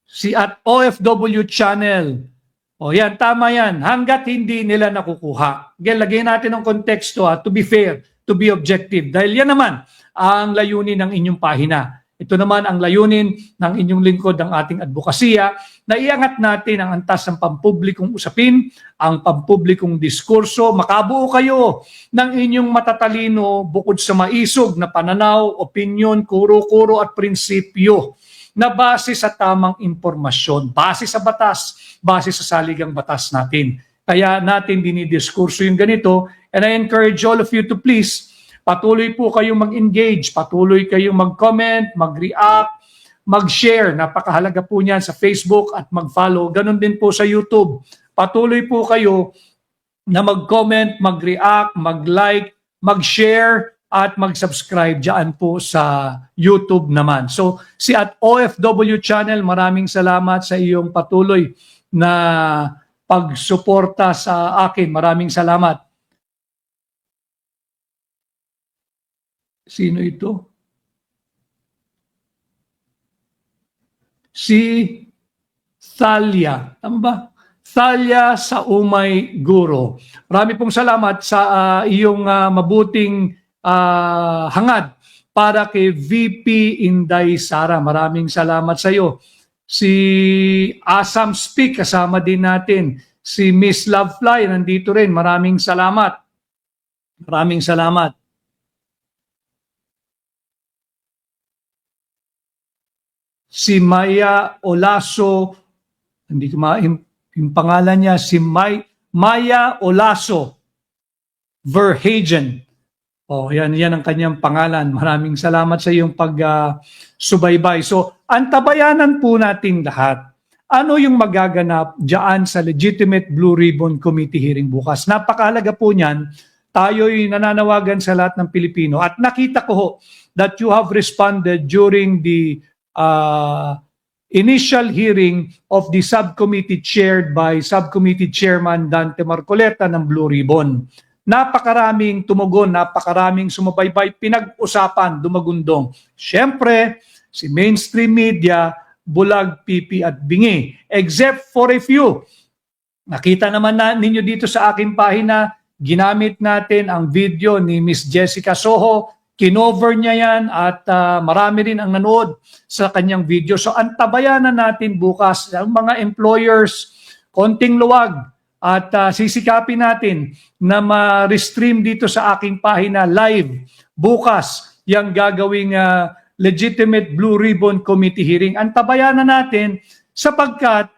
Si at OFW channel. O yan, tama yan. Hanggat hindi nila nakukuha. Again, lagyan natin ng konteksto to be fair, to be objective. Dahil yan naman ang layunin ng inyong pahina. Ito naman ang layunin ng inyong lingkod, ng ating advokasya, na iangat natin ang antas ng pampublikong usapin, ang pampublikong diskurso. Makabuo kayo ng inyong matatalino bukod sa maisog na pananaw, opinyon, kuro-kuro at prinsipyo na base sa tamang impormasyon, base sa batas, base sa saligang batas natin. Kaya natin dinidiskurso yung ganito, and I encourage all of you to please, patuloy po kayong mag-engage, patuloy kayong mag-comment, mag-react, mag-share. Napakahalaga po niyan sa Facebook at mag-follow. Ganon din po sa YouTube. Patuloy po kayo na mag-comment, mag-react, mag-like, mag-share, at mag-subscribe dyan po sa YouTube naman. So, si at OFW Channel, maraming salamat sa iyong patuloy na pagsuporta sa akin. Maraming salamat. Sino ito? Si Thalia. Tama ba? Thalia sa Umay Guro. Marami pong salamat sa iyong mabuting hangad para kay VP Inday Sara. Maraming salamat sa iyo. Si Asam Speak, kasama din natin. Si Miss Lovefly, nandito rin. Maraming salamat. Maraming salamat. Si Maya Olaso, hindi ko yung pangalan niya, si Maya Olaso Verhagen. Yan ang kanyang pangalan. Maraming salamat sa iyong pag-subaybay. So, antabayanan po natin lahat. Ano yung magaganap diyan sa Legitimate Blue Ribbon Committee hearing bukas? Napakahalaga po niyan. Tayo'y nananawagan sa lahat ng Pilipino. At nakita ko ho that you have responded during the initial hearing of the subcommittee chaired by Subcommittee Chairman Dante Marcoleta ng Blue Ribbon. Napakaraming tumugon, napakaraming sumabaybay, pinag-usapan, dumagundong. Siyempre, si mainstream media, bulag, pipi at bingi. Except for a few. Nakita naman ninyo dito sa aking pahina, ginamit natin ang video ni Miss Jessica Soho. Kinover niya yan at marami rin ang nanood sa kanyang video. So antabayanan natin bukas ang mga employers, konting luwag, at sisikapin natin na ma-restream dito sa aking pahina live bukas yung gagawing Legitimate Blue Ribbon Committee hearing. Antabayanan natin sapagkat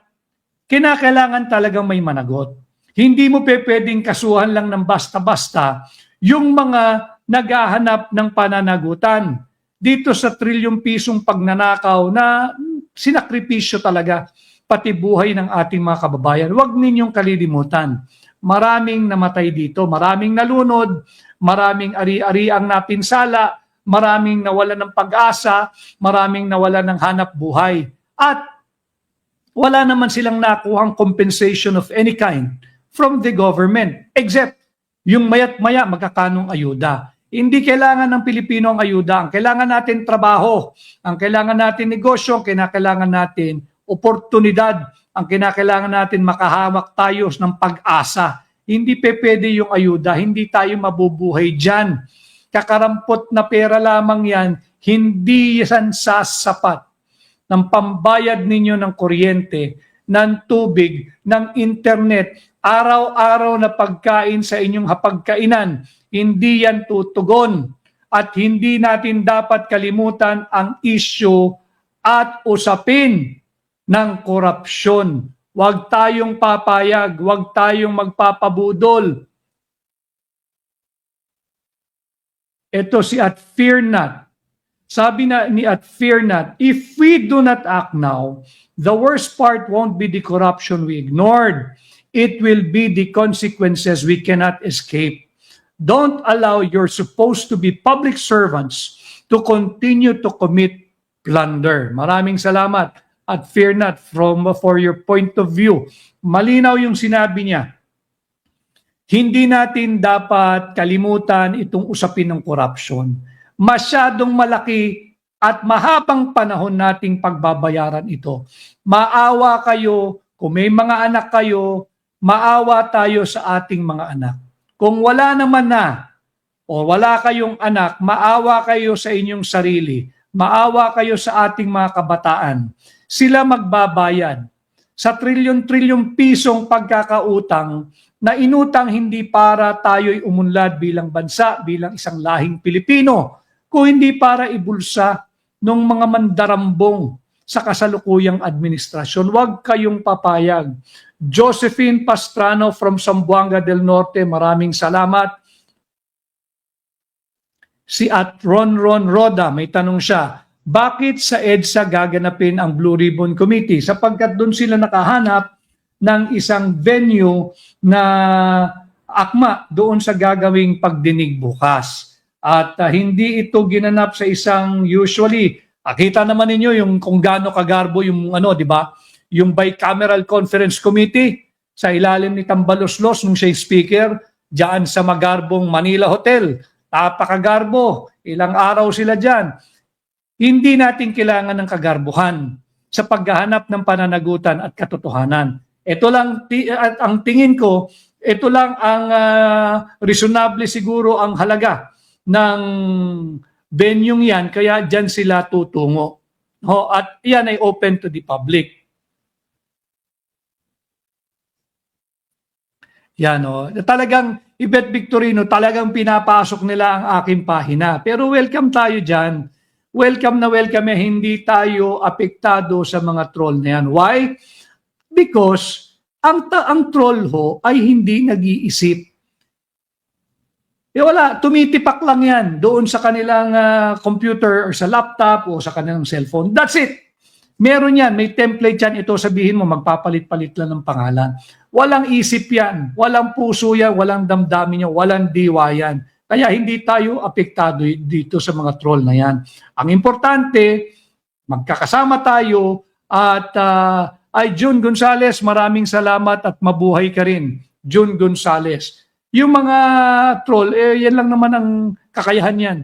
kinakailangan talagang may managot. Hindi mo pwedeng kasuhan lang ng basta-basta yung mga naghahanap ng pananagutan dito sa trilyong pisong pagnanakaw na sinakripisyo talaga pati buhay ng ating mga kababayan. Huwag ninyong kalilimutan. Maraming namatay dito, maraming nalunod, maraming ari-ariang napinsala, maraming nawala ng pag-asa, maraming nawala ng hanap buhay. At wala naman silang nakuhang compensation of any kind from the government, except yung mayat-maya magkakanong ayuda. Hindi kailangan ng Pilipino ang ayuda. Ang kailangan natin trabaho, ang kailangan natin negosyo, ang kailangan natin oportunidad, ang kinakailangan natin makahawak tayo ng pag-asa. Hindi pwede yung ayuda, hindi tayo mabubuhay dyan. Kakarampot na pera lamang yan, hindi yan sasapat ng pambayad ninyo ng kuryente, ng tubig, ng internet, araw-araw na pagkain sa inyong hapagkainan. Hindi yan tutugon. At hindi natin dapat kalimutan ang issue at usapin ng korupsyon. Huwag tayong papayag, huwag tayong magpapabudol. Ito si At Fear Not. Sabi na ni At Fear Not, if we do not act now, the worst part won't be the corruption we ignored. It will be the consequences we cannot escape. Don't allow your supposed to be public servants to continue to commit plunder. Maraming salamat At Fear Not for your point of view. Malinaw yung sinabi niya. Hindi natin dapat kalimutan itong usapin ng corruption. Masyadong malaki at mahabang panahon nating pagbabayaran ito. Maawa kayo, kung may mga anak kayo, maawa tayo sa ating mga anak. Kung wala naman na, o wala kayong anak, maawa kayo sa inyong sarili. Maawa kayo sa ating mga kabataan. Sila magbabayad sa trilyon-trilyong pisong pagkakautang na inutang hindi para tayo'y umunlad bilang bansa, bilang isang lahing Pilipino, kung hindi para ibulsa ng mga mandarambong sa kasalukuyang administrasyon. Huwag kayong papayag. Josephine Pastrano from Zamboanga del Norte, maraming salamat. Si Ron Roda, may tanong siya, bakit sa EDSA gaganapin ang Blue Ribbon Committee? Sapagkat doon sila nakahanap ng isang venue na akma doon sa gagawing pagdinig bukas. At hindi ito ginanap sa isang usually, kita naman ninyo yung kung gaano kagarbo yung di ba? Yung bicameral conference committee sa ilalim ni Tambaloslos nung siya speaker diyan sa magarbong Manila Hotel. Napakagarbo, ilang araw sila diyan. Hindi natin kailangan ng kagarbuhan sa paghahanap ng pananagutan at katotohanan. Ito lang ang tingin ko, ito lang ang reasonable siguro ang halaga ng venue yan, kaya diyan sila tutungo. At yan ay open to the public. Yan talagang Yvette Victorino, talagang pinapasok nila ang aking pahina. Pero welcome tayo dyan. Welcome na welcome hindi tayo apektado sa mga troll na yan. Why? Because ang troll ay hindi nag-iisip. Wala, tumitipak lang yan doon sa kanilang computer or sa laptop o sa kanilang cellphone. That's it. Meron yan, may template yan. Ito sabihin mo, magpapalit-palit lang ng pangalan. Walang isip yan, walang puso yan, walang damdamin yan, walang diwa yan. Kaya hindi tayo apektado dito sa mga troll na yan. Ang importante, magkakasama tayo at ay June Gonzales, maraming salamat at mabuhay ka rin. June Gonzales. Yung mga troll, yan lang naman ang kakayahan yan.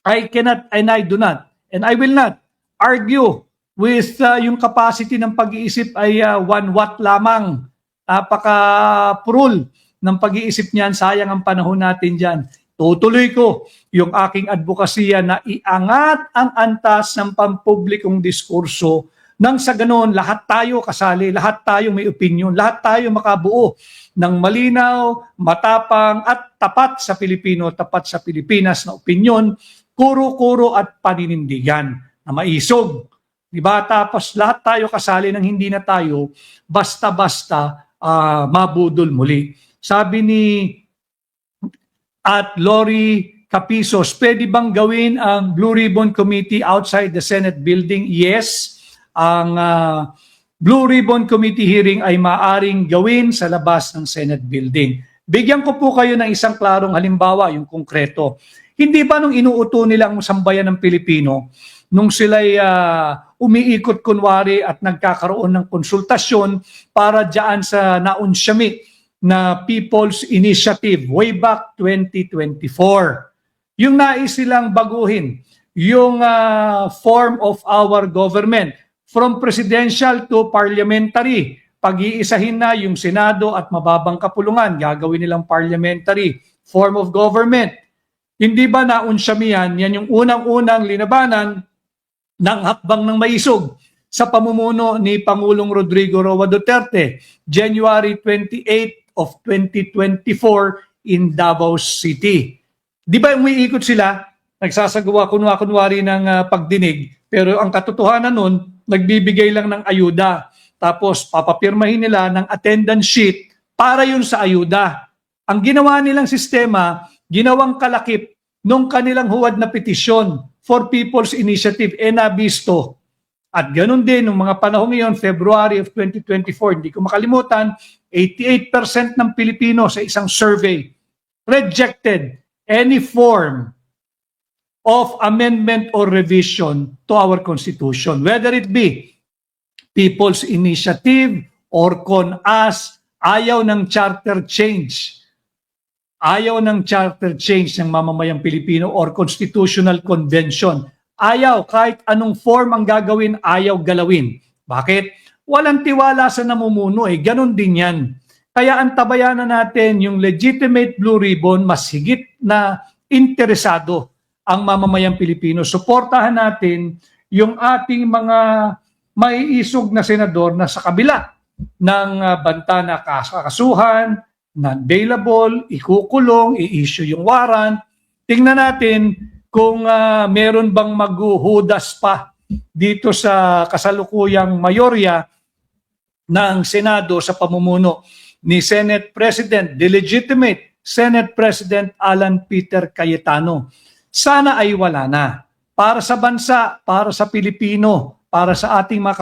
I cannot and I do not and I will not argue with yung capacity ng pag-iisip ay 1 watt lamang. Napaka-prul ng pag-iisip niyan. Sayang ang panahon natin dyan. Tutuloy ko yung aking advokasya na iangat ang antas ng pampublikong diskurso nang sa ganoon lahat tayo kasali, lahat tayo may opinion, lahat tayo makabuo ng malinaw, matapang at tapat sa Pilipino, tapat sa Pilipinas na opinion, kuro-kuro at paninindigan na maisog. Diba? Tapos lahat tayo kasali nang hindi na tayo basta-basta mabudol muli. Sabi ni Lori Capisos, pwede bang gawin ang Blue Ribbon Committee outside the Senate building? Yes. Ang Blue Ribbon Committee hearing ay maaring gawin sa labas ng Senate building. Bigyan ko po kayo ng isang klarong halimbawa, yung konkreto. Hindi ba nung inuuto nila ang sambayan ng Pilipino, nung sila'y umiikot kunwari at nagkakaroon ng konsultasyon para dyan sa naunsyami na People's Initiative way back 2024. Yung nais silang baguhin, yung form of our government, from presidential to parliamentary. Pag-iisahin na yung Senado at mababang kapulungan, gagawin nilang parliamentary form of government. Hindi ba naunsyami yan? Yan yung unang-unang linabanan ng hakbang ng maisog sa pamumuno ni Pangulong Rodrigo Roa Duterte, January 28 of 2024 in Davao City. Di ba umiikot sila, nagsasagawa kunwari ng pagdinig, pero ang katotohanan nun, nagbibigay lang ng ayuda. Tapos papapirmahin nila ng attendance sheet para yun sa ayuda. Ang ginawa nilang sistema, ginawang kalakip nung kanilang huwad na petisyon for People's Initiative, nabisto. At ganun din, nung mga panahon ngayon, February of 2024, hindi ko makalimutan, 88% ng Pilipino sa isang survey rejected any form of amendment or revision to our Constitution, whether it be People's Initiative or CONAS, ayaw ng charter change. Ayaw ng charter change ng mamamayang Pilipino or Constitutional Convention. Ayaw, kahit anong form ang gagawin, ayaw galawin. Bakit? Walang tiwala sa namumuno ganon din yan. Kaya antabayanan natin yung legitimate Blue Ribbon, mas higit na interesado ang mamamayang Pilipino. Suportahan natin yung ating mga maiisog na senador na sa kabila ng banta na kakasuhan, non-bailable, ikukulong, i-issue yung warrant. Tingnan natin kung meron bang maghuhudas pa dito sa kasalukuyang mayorya ng Senado sa pamumuno ni Senate President, the legitimate Senate President Alan Peter Cayetano. Sana ay wala na. Para sa bansa, para sa Pilipino, para sa ating mga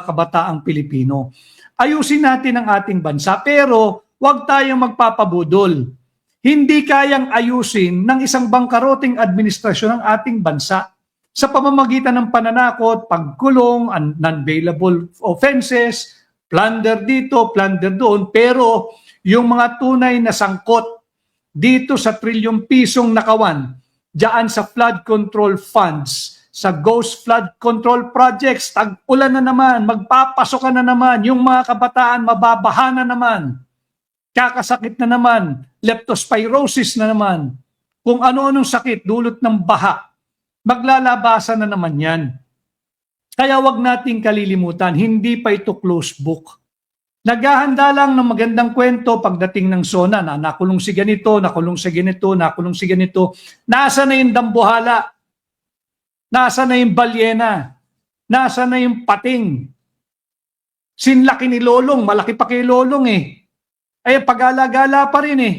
kabataang Pilipino. Ayusin natin ang ating bansa, pero huwag tayong magpapabudol. Hindi kayang ayusin ng isang bangkaroting administrasyon ang ating bansa sa pamamagitan ng pananakot, pagkulong, non-bailable offenses, plunder dito, plunder doon, pero yung mga tunay na sangkot dito sa trilyong pisong nakawan, diyan sa flood control funds, sa ghost flood control projects, tag-ulan na naman, magpapasok na naman, yung mga kabataan mababaha na naman, kakasakit na naman, leptospirosis na naman, kung ano-anong sakit dulot ng baha, maglalabasan na naman yan. Kaya wag nating kalilimutan, hindi pa ito closed book. Naghahanda lang ng magandang kwento pagdating ng SONA na nakulong si ganito, nakulong si ganito, nakulong si ganito. Nasa na yung dambuhala? Nasa na yung balyena? Nasa na yung pating? Sinlaki ni Lolong, malaki pa kay Lolong eh. Ay pag-alagala pa rin eh.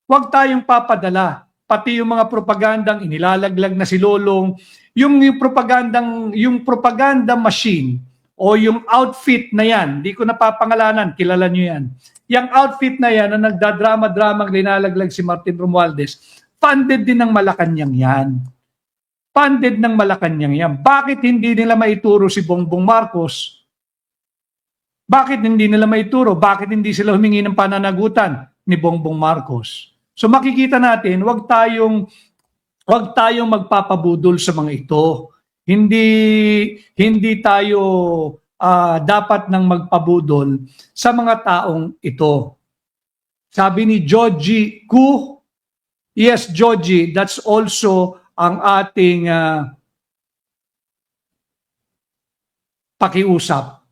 Huwag tayong papadala. Pati yung mga propagandang inilalaglag na si Lolong, yung propaganda machine, o yung outfit na yan, di ko napapangalanan, kilala nyo yan. Yung outfit na yan na nagdadrama-dramang linalaglag si Martin Romualdez, funded din ng Malacanang yan. Funded ng Malacanang yan. Bakit hindi nila maituro si Bongbong Marcos? Bakit hindi nila maituro? Bakit hindi sila humingi ng pananagutan ni Bongbong Marcos? So makikita natin, wag tayong magpapabudol sa mga ito. Hindi tayo dapat nang magpabudol sa mga taong ito. Sabi ni Joji Ku, yes Joji, that's also ang ating pakiusap.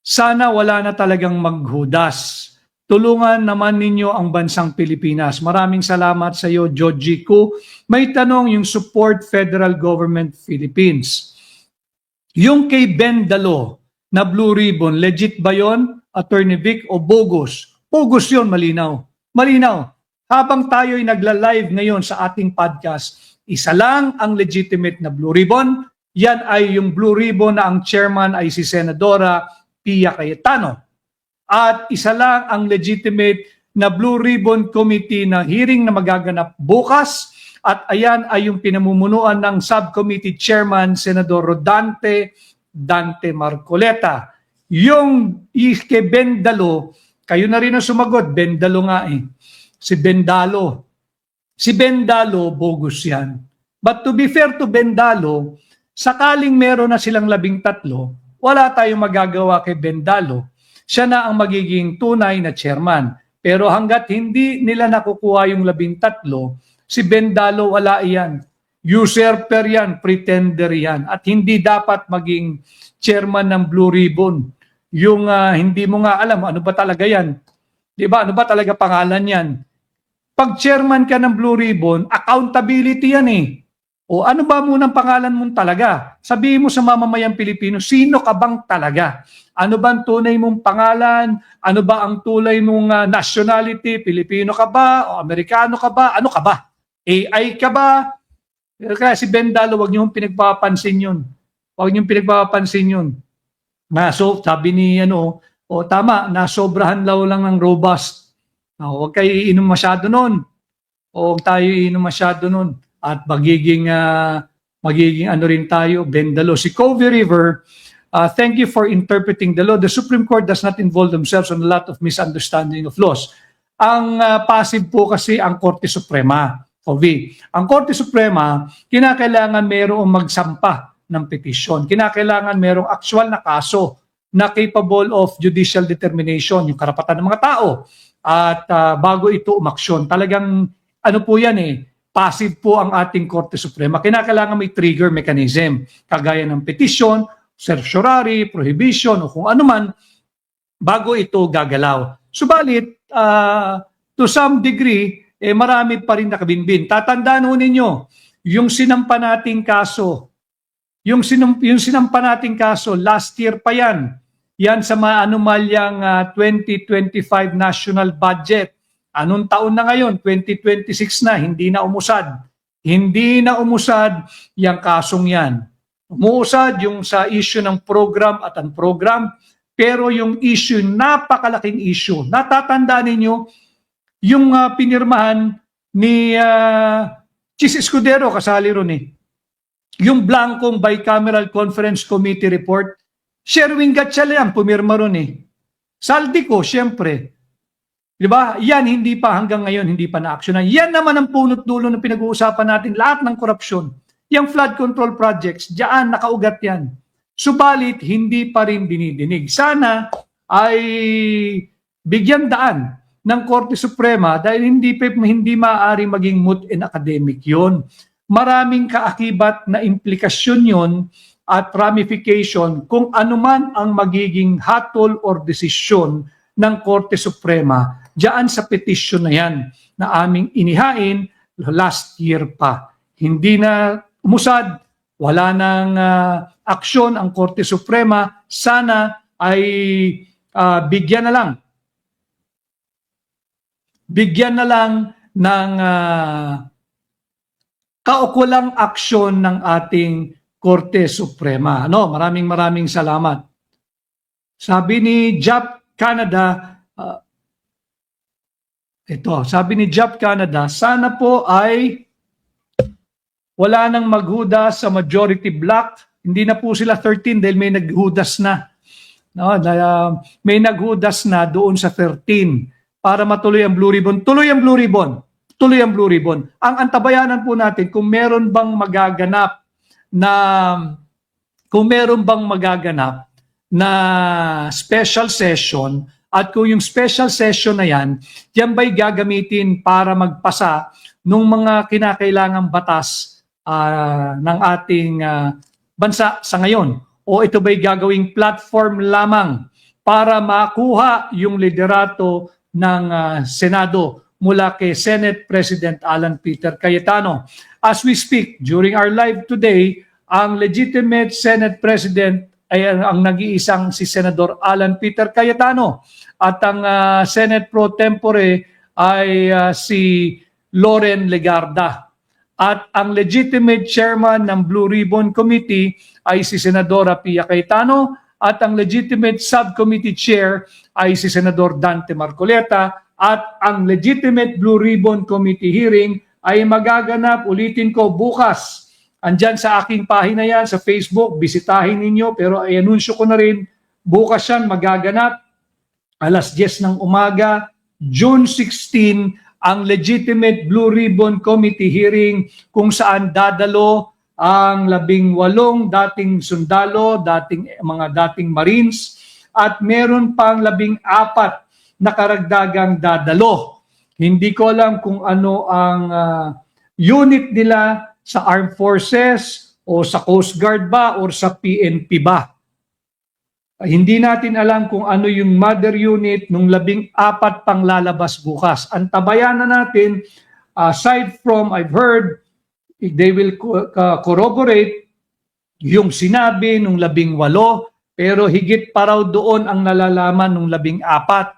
Sana wala na talagang maghudas. Tulungan naman ninyo ang bansang Pilipinas. Maraming salamat sa iyo, Joji Ku. May tanong yung Support Federal Government Philippines. Yung kay Ben Dalo na Blue Ribbon, legit ba yun, Attorney Vic, o bogus? Bogus yun, malinaw. Malinaw. Habang tayo'y nagla-live ngayon sa ating podcast, isa lang ang legitimate na Blue Ribbon. Yan ay yung Blue Ribbon na ang chairman ay si Senadora Pia Cayetano. At isa lang ang legitimate na Blue Ribbon Committee na hearing na magaganap bukas. At ayan ay yung pinamumunuan ng subcommittee chairman, Senador Rodante Dante Marcoleta. Yung kay Bendalo, kayo na rin ang sumagot, Bendalo nga eh. Si Bendalo. Si Bendalo, bogus yan. But to be fair to Bendalo, sakaling meron na silang 13, wala tayong magagawa kay Bendalo. Siya na ang magiging tunay na chairman. Pero hanggat hindi nila nakukuha yung 13, si Bendalo wala iyan. Usurper yan, pretender yan. At hindi dapat maging chairman ng Blue Ribbon. Yung hindi mo nga alam, ano ba talaga yan? Diba? Ano ba talaga pangalan yan? Pag chairman ka ng Blue Ribbon, accountability yan eh. O ano ba munang pangalan mong talaga? Sabihin mo sa mamamayang Pilipino, sino ka bang talaga? Ano ba ang tunay mong pangalan? Ano ba ang tunay mong nationality? Pilipino ka ba? O Amerikano ka ba? Ano ka ba? AI ka ba? Kaya si Bendalo, huwag niyong pinagpapansin yun. Huwag niyong pinagpapansin yun. So, sabi ni tama, nasobrahan lang ng robust. Huwag kayo iinom masyado nun. O huwag tayo iinom masyado nun. At magiging ano rin tayo, Bendalo. Si Covey River, thank you for interpreting the law. The Supreme Court does not involve themselves on a lot of misunderstanding of laws. Ang passive po kasi ang Korte Suprema. Covey. Ang Korte Suprema, kinakailangan mayroong magsampa ng petisyon. Kinakailangan mayroong actual na kaso na capable of judicial determination, yung karapatan ng mga tao. At bago ito umaksyon, talagang ano po yan eh, passive po ang ating Korte Suprema. Kinakailangan may trigger mechanism, kagaya ng petition, certiorari, prohibition, o kung ano man, bago ito gagalaw. Subalit, to some degree, marami pa rin nakabinbin. Tatandaan ho ninyo, yung sinampa nating kaso Yung sinampa nating kaso, last year pa yan. Yan sa mga anomalyang 2025 national budget. Anong taon na ngayon? 2026 na, hindi na umusad. Hindi na umusad yung kasong yan. Umuusad yung sa issue ng program at unprogram, pero yung issue, napakalaking issue. Natatandaan ninyo, yung pinirmahan ni Chis Escudero, kasali ron eh. Yung blankong bicameral conference committee report, Sherwin Gatchalian, pumirma ron eh. Saldico, syempre. Di ba? Yan, hindi pa hanggang ngayon, hindi pa na-actionan. Yan naman ang punot dulo na pinag-uusapan natin, lahat ng korupsyon. Yung flood control projects, diyan nakaugat yan. Subalit, hindi pa rin dinidinig. Sana ay bigyan daan ng Korte Suprema dahil hindi maaari maging moot and academic yon. Maraming kaakibat na implikasyon yon at ramification kung anuman ang magiging hatol or desisyon ng Korte Suprema diyan sa petition na yan na aming inihain last year pa. Hindi na umusad, wala nang aksyon ang Korte Suprema, sana ay bigyan na lang ng kaukulang aksyon ng ating Korte Suprema. Maraming salamat. Sabi ni Job Canada, sana po ay wala nang maghudas sa majority black. Hindi na po sila 13 dahil may naghudas na. May naghudas na doon sa 13 para matuloy ang Blue Ribbon. Tuloy ang Blue Ribbon. Ang antabayanan po natin kung meron bang magaganap na special session at kung yung special session na yan ba'y gagamitin para magpasa ng mga kinakailangang batas ng ating bansa sa ngayon, o ito ba'y gagawing platform lamang para makuha yung liderato ng Senado mula kay Senate President Alan Peter Cayetano. As we speak, during our live today, ang legitimate Senate President ay ang nag-iisang si Senador Alan Peter Cayetano at ang Senate Pro Tempore ay si Loren Legarda. At ang legitimate chairman ng Blue Ribbon Committee ay si Senadora Pia Cayetano at ang legitimate subcommittee chair ay si Senador Dante Marcoleta at ang legitimate Blue Ribbon Committee hearing ay magaganap, ulitin ko, bukas. Andyan sa aking pahina yan sa Facebook, bisitahin ninyo, pero ay anunsyo ko na rin, bukas yan magaganap, alas 10 ng umaga, June 16, ang legitimate Blue Ribbon Committee hearing kung saan dadalo ang 18 dating sundalo, mga dating Marines, at meron pang 14 na karagdagang dadalo. Hindi ko alam kung ano ang unit nila sa Armed Forces o sa Coast Guard ba o sa PNP ba. Hindi natin alam kung ano yung mother unit nung 14 pang lalabas bukas. Ang tabayan na natin, aside from I've heard, they will corroborate yung sinabi nung 18, pero higit pa raw doon ang nalalaman nung 14.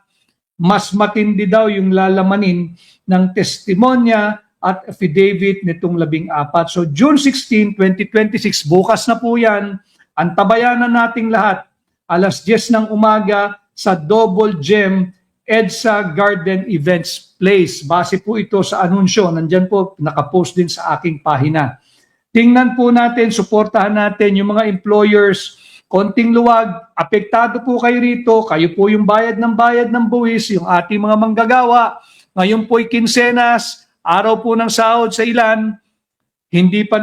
Mas matindi daw yung lalamanin ng testimonya at affidavit nitong 14. So June 16, 2026, bukas na po yan. Ang tabayanan nating lahat, alas 10 ng umaga sa Double Gem EDSA Garden Events Place. Base po ito sa anunsyo. Nandyan po, nakapost din sa aking pahina. Tingnan po natin, suportahan natin yung mga employers. Konting luwag, apektado po kayo rito. Kayo po yung bayad ng buwis, yung ating mga manggagawa. Ngayon po'y kinsenas, araw po ng sahod sa ilan. Hindi pa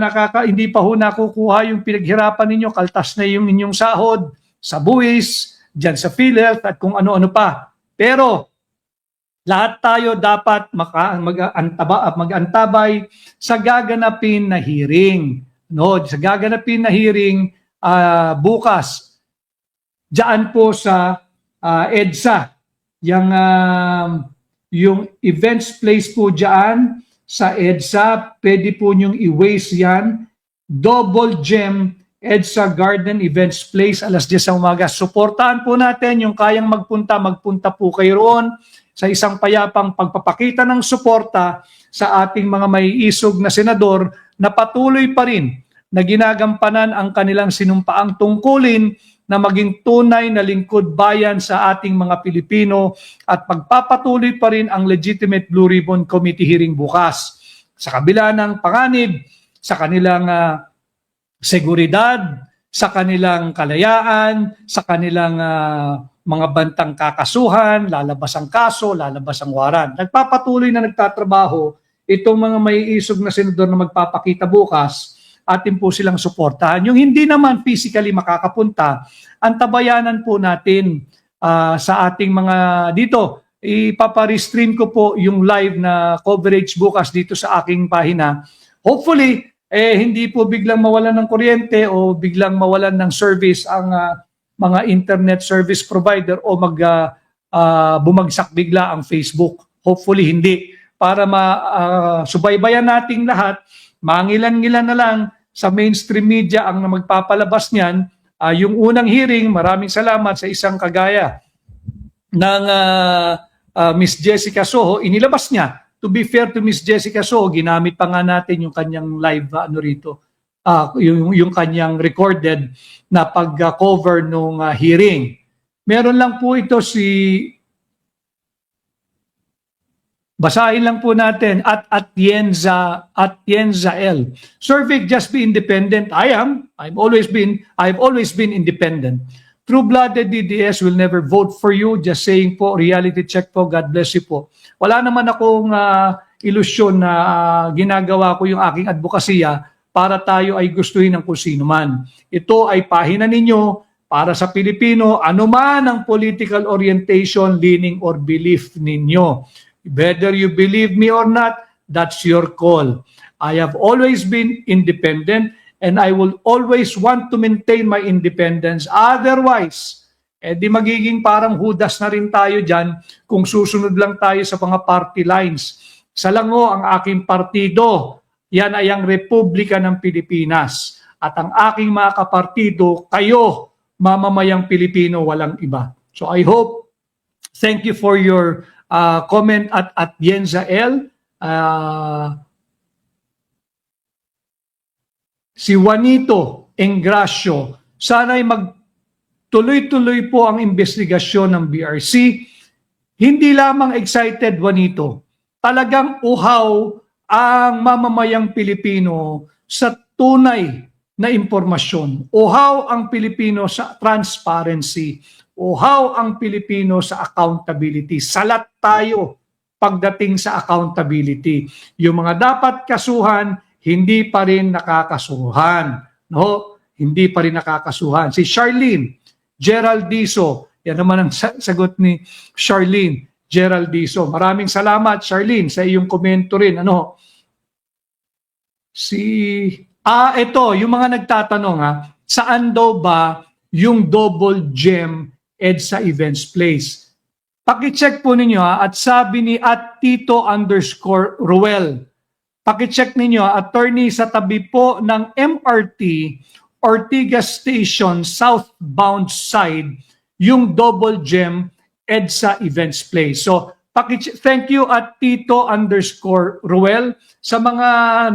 ho nakukuha yung pinaghirapan ninyo, kaltas na yung inyong sahod sa buwis, dyan sa PhilHealth at kung ano-ano pa. Pero lahat tayo dapat mag-antabay sa gaganapin na hearing. Sa gaganapin na hearing bukas. Diyan po sa EDSA. Yung events place po diyan sa EDSA, pwede po nyong i-waste yan. Double Gem EDSA Garden Events Place, alas 10 ng umaga. Suportahan po natin yung kayang magpunta po kayo roon sa isang payapang pagpapakita ng suporta sa ating mga maiisog na senador na patuloy pa rin na ginagampanan ang kanilang sinumpaang tungkulin na maging tunay na lingkod bayan sa ating mga Pilipino at pagpapatuloy pa rin ang legitimate Blue Ribbon Committee hearing bukas. Sa kabila ng panganib, sa kanilang seguridad, sa kanilang kalayaan, sa kanilang mga bantang kakasuhan, lalabas ang kaso, lalabas ang waran. Nagpapatuloy na nagtatrabaho itong mga maiisog na senador na magpapakita bukas, atin po silang suportahan. Yung hindi naman physically makakapunta, antabayanan po natin sa ating mga dito. Ipapa-restream ko po yung live na coverage bukas dito sa aking pahina. Hopefully, hindi po biglang mawalan ng kuryente o biglang mawalan ng service ang mga internet service provider o bumagsak bigla ang Facebook. Hopefully hindi. Para subaybayan nating lahat, mangilan-ngilan na lang sa mainstream media ang magpapalabas niyan. Yung unang hearing, maraming salamat sa isang kagaya ng Miss Jessica Soho, inilabas niya. To be fair to Miss Jessica Soho, ginamit pa nga natin yung kanyang live yung kanyang recorded na pag-cover nung hearing. Meron lang po ito basahin lang po natin at Atienza L. Sir Vic, just be independent. I've always been independent. True-blooded DDS will never vote for you. Just saying po, reality check po. God bless you po. Wala naman akong ilusyon na ginagawa ko yung aking advokasya para tayo ay gustuhin ng kung sino man. Ito ay pahina ninyo para sa Pilipino, anuman ang political orientation, leaning, or belief ninyo. Whether you believe me or not, that's your call. I have always been independent and I will always want to maintain my independence. Otherwise, di magiging parang Judas na rin tayo dyan kung susunod lang tayo sa mga party lines. Sa lango ang aking partido, yan ay ang Republika ng Pilipinas. At ang aking mga kapartido, kayo, mamamayang Pilipino, walang iba. So I hope, thank you for your comment at Yenza L. Si Juanito Engracio, sana'y magtuloy-tuloy po ang investigasyon ng BRC. Hindi lamang excited, Juanito, talagang uhaw ang mamamayang Pilipino sa tunay na impormasyon. Uhaw ang Pilipino sa transparency. Uhaw ang Pilipino sa accountability. Salat tayo pagdating sa accountability. Yung mga dapat kasuhan, hindi pa rin nakakasuhan. No? Hindi pa rin nakakasuhan. Si Charlene Geraldizo, yan naman ang sagot ni Charlene Geraldizo. Maraming salamat, Charlene, sa iyong komento rin. Ito, yung mga nagtatanong, saan daw ba yung double gem EDSA Events Place? Pakicheck po ninyo at sabi ni @Tito_Ruel. Pakicheck ninyo, attorney sa tabi po ng MRT Ortigas Station southbound side, yung double gem EDSA Events Place. So, thank you @Tito_Ruel. Sa mga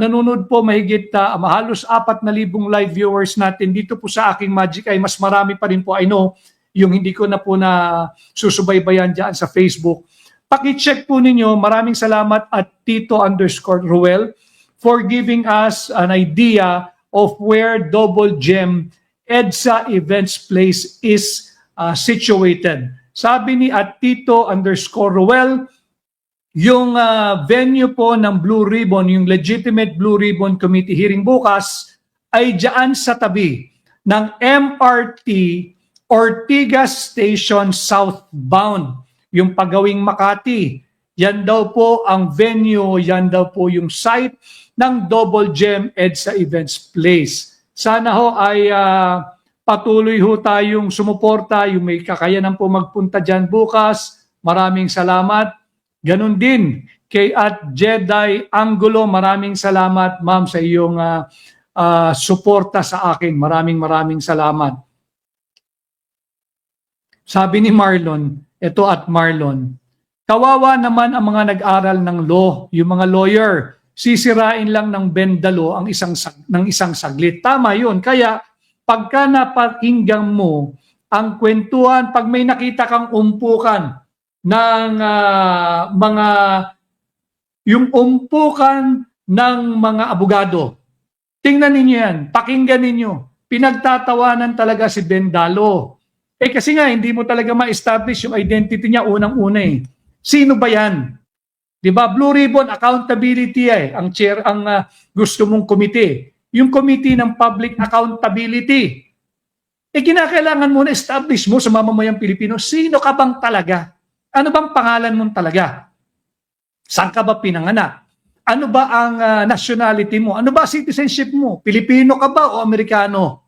nanonood po, mahigit halos 4,000 live viewers natin dito po sa aking Magic Eye. Mas marami pa rin po, I know, yung hindi ko na po na susubaybayan dyan sa Facebook. Pakicheck po ninyo. Maraming salamat @Tito_Ruel for giving us an idea of where double gem EDSA Events Place is situated. Sabi ni @Tito_Ruel, yung venue po ng Blue Ribbon, yung legitimate Blue Ribbon Committee hearing bukas, ay dyan sa tabi ng MRT Ortigas Station southbound, yung pagawing Makati. Yan daw po ang venue, yan daw po yung site ng double gem EDSA Events Place. Sana ho ay patuloy ho tayong sumuporta, yung may kakayanan po magpunta dyan bukas. Maraming salamat. Ganon din kay @Jedi Angulo, maraming salamat ma'am sa iyong suporta sa akin. Maraming salamat. Sabi ni Marlon, ito at Marlon, kawawa naman ang mga nag-aral ng law, yung mga lawyer. Sisirain lang ng bendalo ang ng isang saglit. Tama yun. Kaya pagka napakinggan mo ang kwentuhan, pag may nakita kang umpukan ng yung umpukan ng mga abogado, tingnan ninyo yan, pakinggan ninyo. Pinagtatawanan talaga si Bendalo. Kasi nga, hindi mo talaga ma-establish yung identity niya unang-una eh. Sino ba yan? Diba? Blue Ribbon Accountability ang chair, ang gusto mong komite. Yung committee ng public accountability. Kinakailangan mo na establish mo sa mamamayang Pilipino, sino ka bang talaga? Ano bang pangalan mong talaga? Saan ka ba pinanganak? Ano ba ang nationality mo? Ano ba citizenship mo? Pilipino ka ba o Amerikano?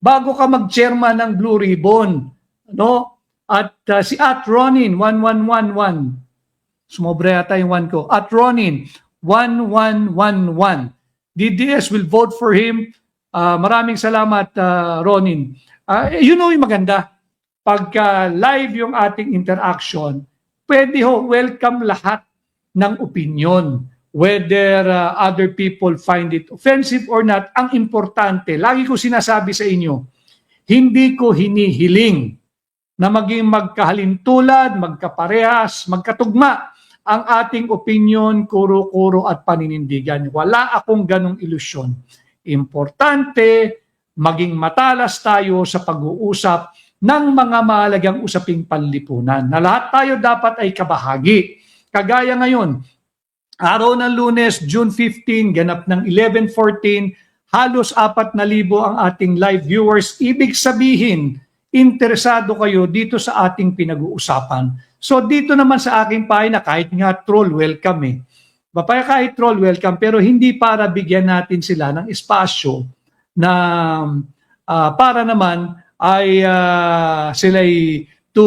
Bago ka mag-chairman ng Blue Ribbon, no? At si Ronin 1111. Sumobra yata yung one ko. Ronin 1111. DDS will vote for him. Maraming salamat, Ronin. You know yung maganda. Pagka live yung ating interaction, pwede welcome lahat ng opinion. Whether other people find it offensive or not, ang importante, lagi ko sinasabi sa inyo, hindi ko hinihiling na maging magkahalintulad, magkaparehas, magkatugma ang ating opinion, kuro-kuro at paninindigan. Wala akong ganong ilusyon. Importante, maging matalas tayo sa pag-uusap ng mga mahalagang usaping panlipunan na lahat tayo dapat ay kabahagi. Kagaya ngayon, araw ng Lunes, June 15, ganap ng 11:14, halos 4,000 ang ating live viewers. Ibig sabihin, interesado kayo dito sa ating pinag-uusapan. So dito naman sa aking pahina, kahit nga troll, welcome eh. Bapaya kahit troll, welcome, pero hindi para bigyan natin sila ng espasyo na para naman ay sila'y to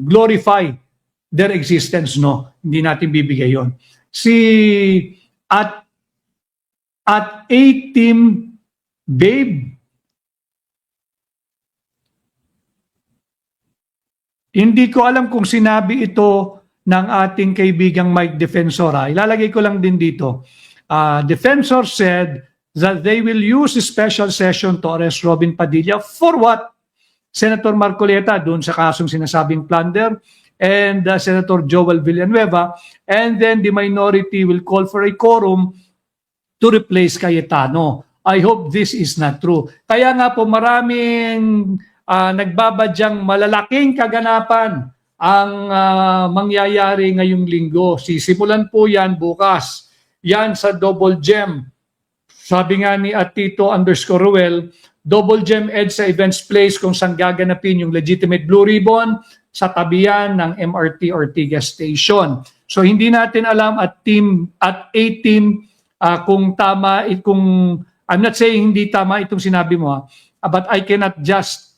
glorify their existence, no? Hindi natin bibigay yon. At A-Team Babe, hindi ko alam kung sinabi ito ng ating kaibigang Mike Defensor. Ilalagay ko lang din dito. Defensor said that they will use a special session to arrest Robin Padilla. For what? Senator Marcoleta doon sa kasong sinasabing plunder, and Senator Joel Villanueva, and then the minority will call for a quorum to replace Cayetano. I hope this is not true. Kaya nga po maraming nagbabadyang malalaking kaganapan ang mangyayari ngayong linggo. Sisimulan po yan bukas. Yan sa Double Gem. Sabi nga ni Atito _Ruel, Double Gem EDSA Events Place kung saan gaganapin yung legitimate Blue Ribbon sa tabihan ng MRT Ortigas Station. So hindi natin alam at A-Team kung tama, kung I'm not saying hindi tama itong sinabi mo, but I cannot just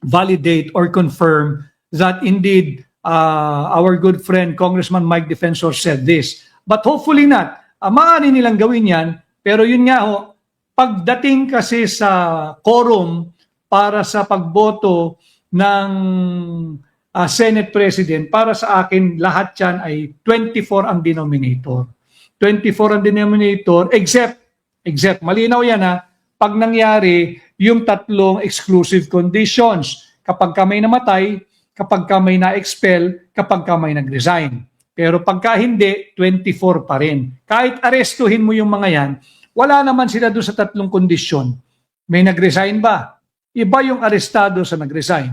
validate or confirm that indeed our good friend Congressman Mike Defensor said this. But hopefully not. Maaari nilang gawin yan, pero yun nga pagdating kasi sa quorum para sa pagboto ng Senate President, para sa akin lahat yan ay 24 ang denominator. 24 ang denominator except malinaw yan pag nangyari yung tatlong exclusive conditions. Kapag ka may namatay, kapag ka may na-expel, kapag ka may nag-resign. Pero pagka hindi, 24 pa rin. Kahit arestuhin mo yung mga yan, wala naman sila doon sa tatlong kondisyon. May nag-resign ba? Iba yung arestado sa nag-resign.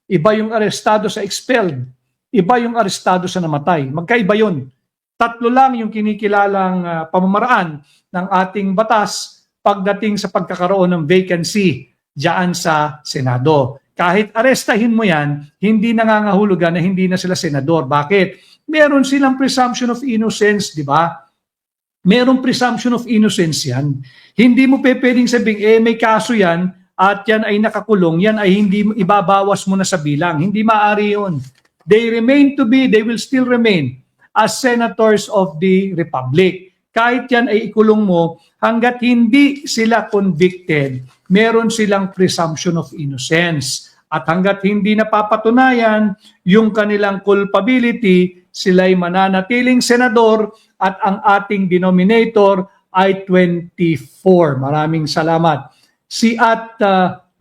Iba yung arestado sa expelled. Iba yung arestado sa namatay. Magkaiba yun. Tatlo lang yung kinikilalang pamamaraan ng ating batas pagdating sa pagkakaroon ng vacancy diyan sa Senado. Kahit arestahin mo yan, hindi nangangahulugan na hindi na sila senador. Bakit? Meron silang presumption of innocence, di ba? Merong presumption of innocence yan. Hindi mo pwedeng sabihin, may kaso yan at yan ay nakakulong, yan ay hindi ibabawas mo na sa bilang. Hindi maaari yun. They will still remain as senators of the Republic. kahit yan ay ikulong mo, hanggat hindi sila convicted, meron silang presumption of innocence. At hanggat hindi napapatunayan yung kanilang culpability, sila'y mananatiling senador at ang ating denominator ay 24. Maraming salamat. Si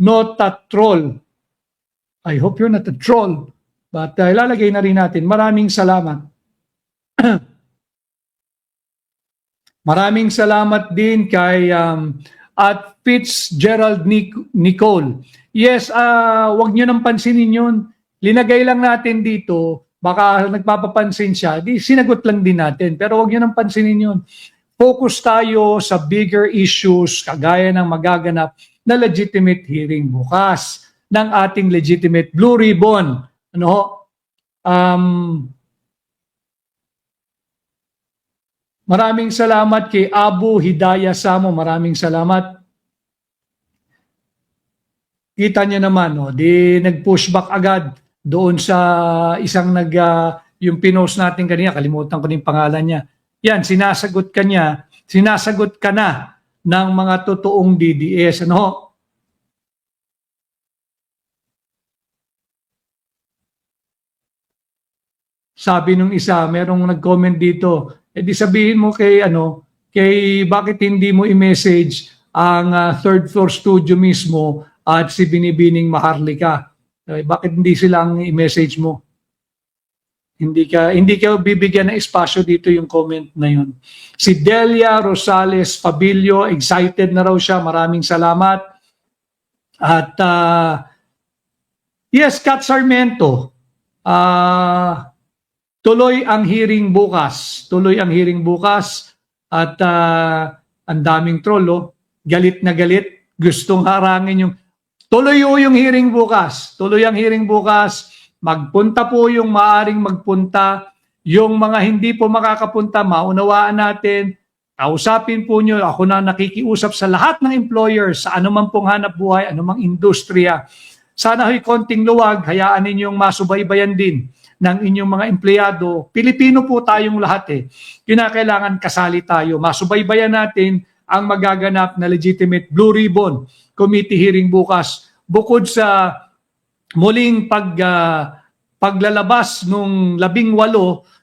not a troll. I hope you're not a troll. But ilalagay na rin natin. Maraming salamat. Maraming salamat din kay at Fitzgerald Nicole. Yes, wag nyo nang pansinin yun. Linagay lang natin dito, baka nagpapapansin siya, di sinagot lang din natin. Pero wag nyo nang pansinin yun. Focus tayo sa bigger issues kagaya ng magaganap na legitimate hearing bukas ng ating legitimate Blue Ribbon. Maraming salamat kay Abu Hidayah Samo. Maraming salamat. Kita niyo naman, di nag-pushback agad doon sa isang yung pinost natin kanina, kalimutan ko yung pangalan niya. Yan, sinasagot ka na ng mga totoong DDS. Sabi nung isa, merong nag-comment dito, di sabihin mo kay bakit hindi mo i-message ang third floor studio mismo at si Binibining Maharlika. Bakit hindi silang i-message mo? Hindi ka bibigyan ng espasyo dito yung comment na yun. Si Delia Rosales Fabilio, excited na raw siya. Maraming salamat. At yes, Kat Sarmiento, tuloy ang hearing bukas. At ang daming troll, galit na galit, gustong harangin yung tuloy yung hearing bukas. Magpunta po yung maaring magpunta. Yung mga hindi po makakapunta, maunawaan natin. Kausapin po nyo. Ako na nakikiusap sa lahat ng employers, sa anumang pong hanap buhay, anumang industriya. Sana ho'y konting luwag, hayaan ninyong masubaybayan din ng inyong mga empleyado. Pilipino po tayong lahat Kinakailangan kasali tayo. Masubaybayan natin ang magaganap na legitimate Blue Ribbon Committee hearing bukas. Bukod sa muling paglalabas nung 18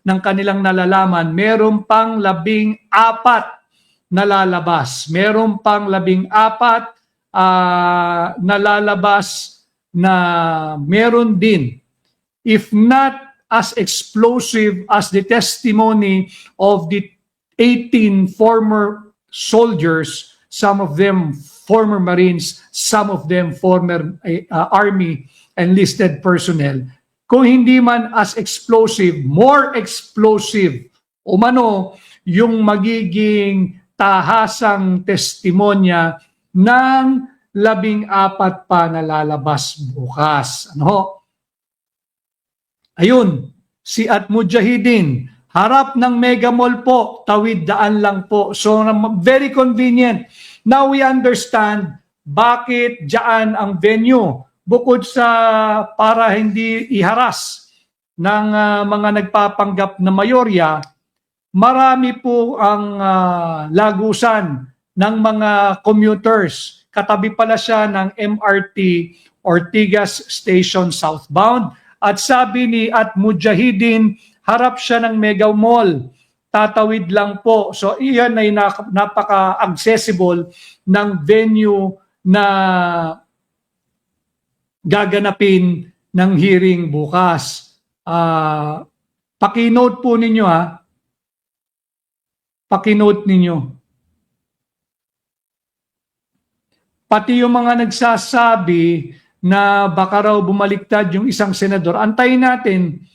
ng kanilang nalalaman, meron pang 14 na lalabas. Meron pang 14 na lalabas na meron din, if not as explosive as the testimony of the 18 former soldiers, some of them former Marines, some of them former Army enlisted personnel. Kung hindi man as explosive, more explosive, umano yung magiging tahasang testimonya ng 14 pa na lalabas bukas. Ayun, si At Mujahidin, harap ng Mega Mall po, tawid daan lang po. So very convenient. Now we understand bakit dyan ang venue. Bukod sa para hindi iharas ng mga nagpapanggap na mayorya, marami po ang lagusan ng mga commuters. Katabi pala siya ng MRT Ortigas Station southbound. At sabi ni At Mujahidin, harap siya ng Mega Mall. Tatawid lang po. So iyan ay napaka-accessible ng venue na gaganapin ng hearing bukas. Paki-note po ninyo Paki-note ninyo. Pati yung mga nagsasabi na baka raw bumaliktad yung isang senador, antayin natin,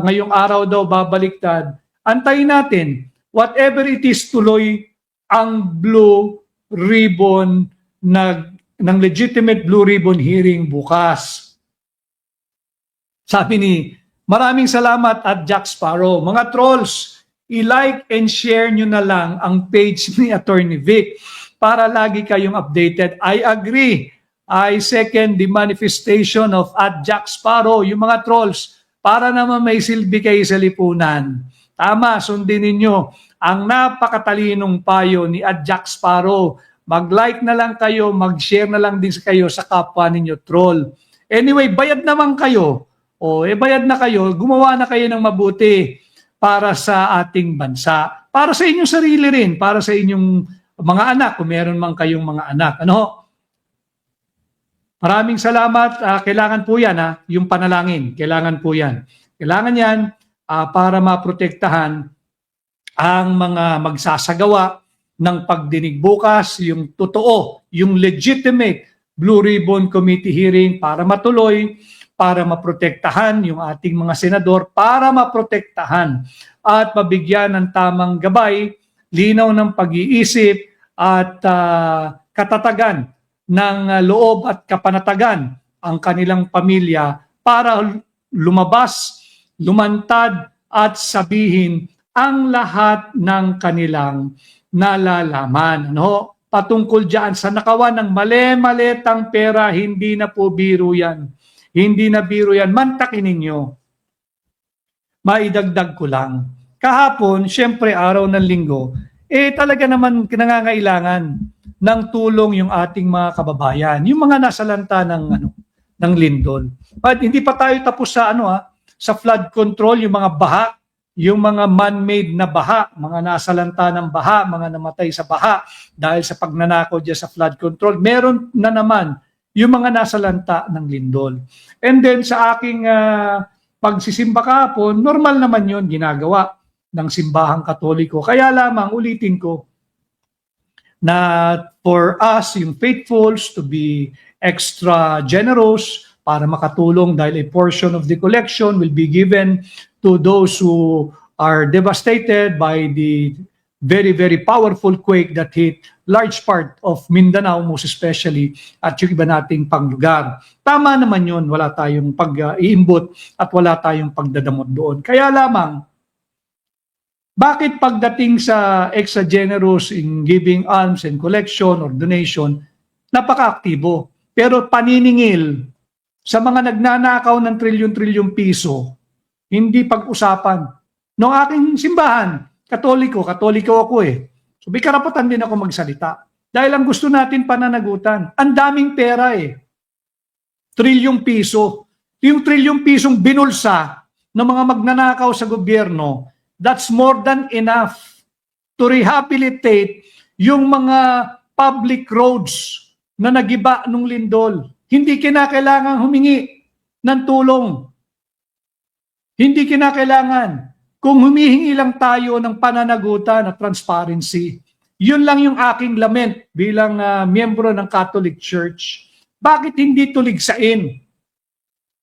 ngayong araw daw babaliktad, antayin natin, whatever it is, tuloy ang Blue Ribbon ng legitimate Blue Ribbon hearing bukas. Sabi ni, maraming salamat at Jack Sparrow. Mga trolls, i-like and share nyo na lang ang page ni Attorney Vic para lagi kayong updated. I agree. I second the manifestation of at Jack Sparrow. Yung mga trolls, para naman may silbi kayo sa lipunan. Tama, sundin ninyo ang napakatalinong payo ni Jack Sparrow. Mag-like na lang kayo, mag-share na lang din kayo sa kapwa ninyo troll. Anyway, bayad naman kayo. Bayad na kayo, gumawa na kayo ng mabuti para sa ating bansa. Para sa inyong sarili rin, para sa inyong mga anak, kung meron man kayong mga anak. Ano? Maraming salamat. Kailangan po yan, yung panalangin. Kailangan po yan. Kailangan yan para maprotektahan ang mga magsasagawa ng pagdinig bukas, yung totoo, yung legitimate Blue Ribbon Committee hearing para matuloy, para maprotektahan yung ating mga senador, para maprotektahan at mabigyan ng tamang gabay, linaw ng pag-iisip at katatagan ng loob at kapanatagan ang kanilang pamilya para lumabas, lumantad at sabihin ang lahat ng kanilang nalalaman. Ano? Patungkol dyan sa nakawan ng mali-malitang pera, hindi na po biro yan. Hindi na biro yan. Mantakin ninyo. Maidagdag ko lang. Kahapon, syempre araw ng linggo, talaga naman nangangailangan ng tulong yung ating mga kababayan. Yung mga nasa lanta ng lindol. But hindi pa tayo tapos sa sa flood control, yung mga baha, yung mga man-made na baha, mga nasalanta ng baha, mga namatay sa baha dahil sa pagnanakaw dyan sa flood control. Meron na naman yung mga nasalanta ng lindol. And then sa aking pagsisimba kahapon, normal naman yun ginagawa ng simbahang Katoliko. Kaya lamang ulitin ko na for us, yung faithfuls, to be extra generous para makatulong dahil a portion of the collection will be given to those who are devastated by the very, very powerful quake that hit large part of Mindanao, most especially, at yung iba nating panglugar. Tama naman yun, wala tayong pag-iimbot at wala tayong pagdadamot doon. Kaya lamang, bakit pagdating sa extra generous in giving alms and collection or donation, napaka-aktibo. Pero paniningil sa mga nagnanakaw ng trilyon-trilyon piso, hindi pag-usapan. Noong aking simbahan, Katoliko ako So may karapatan din ako magsalita. Dahil ang gusto natin pananagutan, ang daming pera Trilyong piso. Yung trilyong pisong binulsa ng mga magnanakaw sa gobyerno, that's more than enough to rehabilitate yung mga public roads na nagiba nung lindol. Hindi kinakailangan humingi ng tulong. Hindi kinakailangan. Kung humihingi lang tayo ng pananagutan at transparency, yun lang yung aking lament bilang miyembro ng Catholic Church. Bakit hindi tuligsain?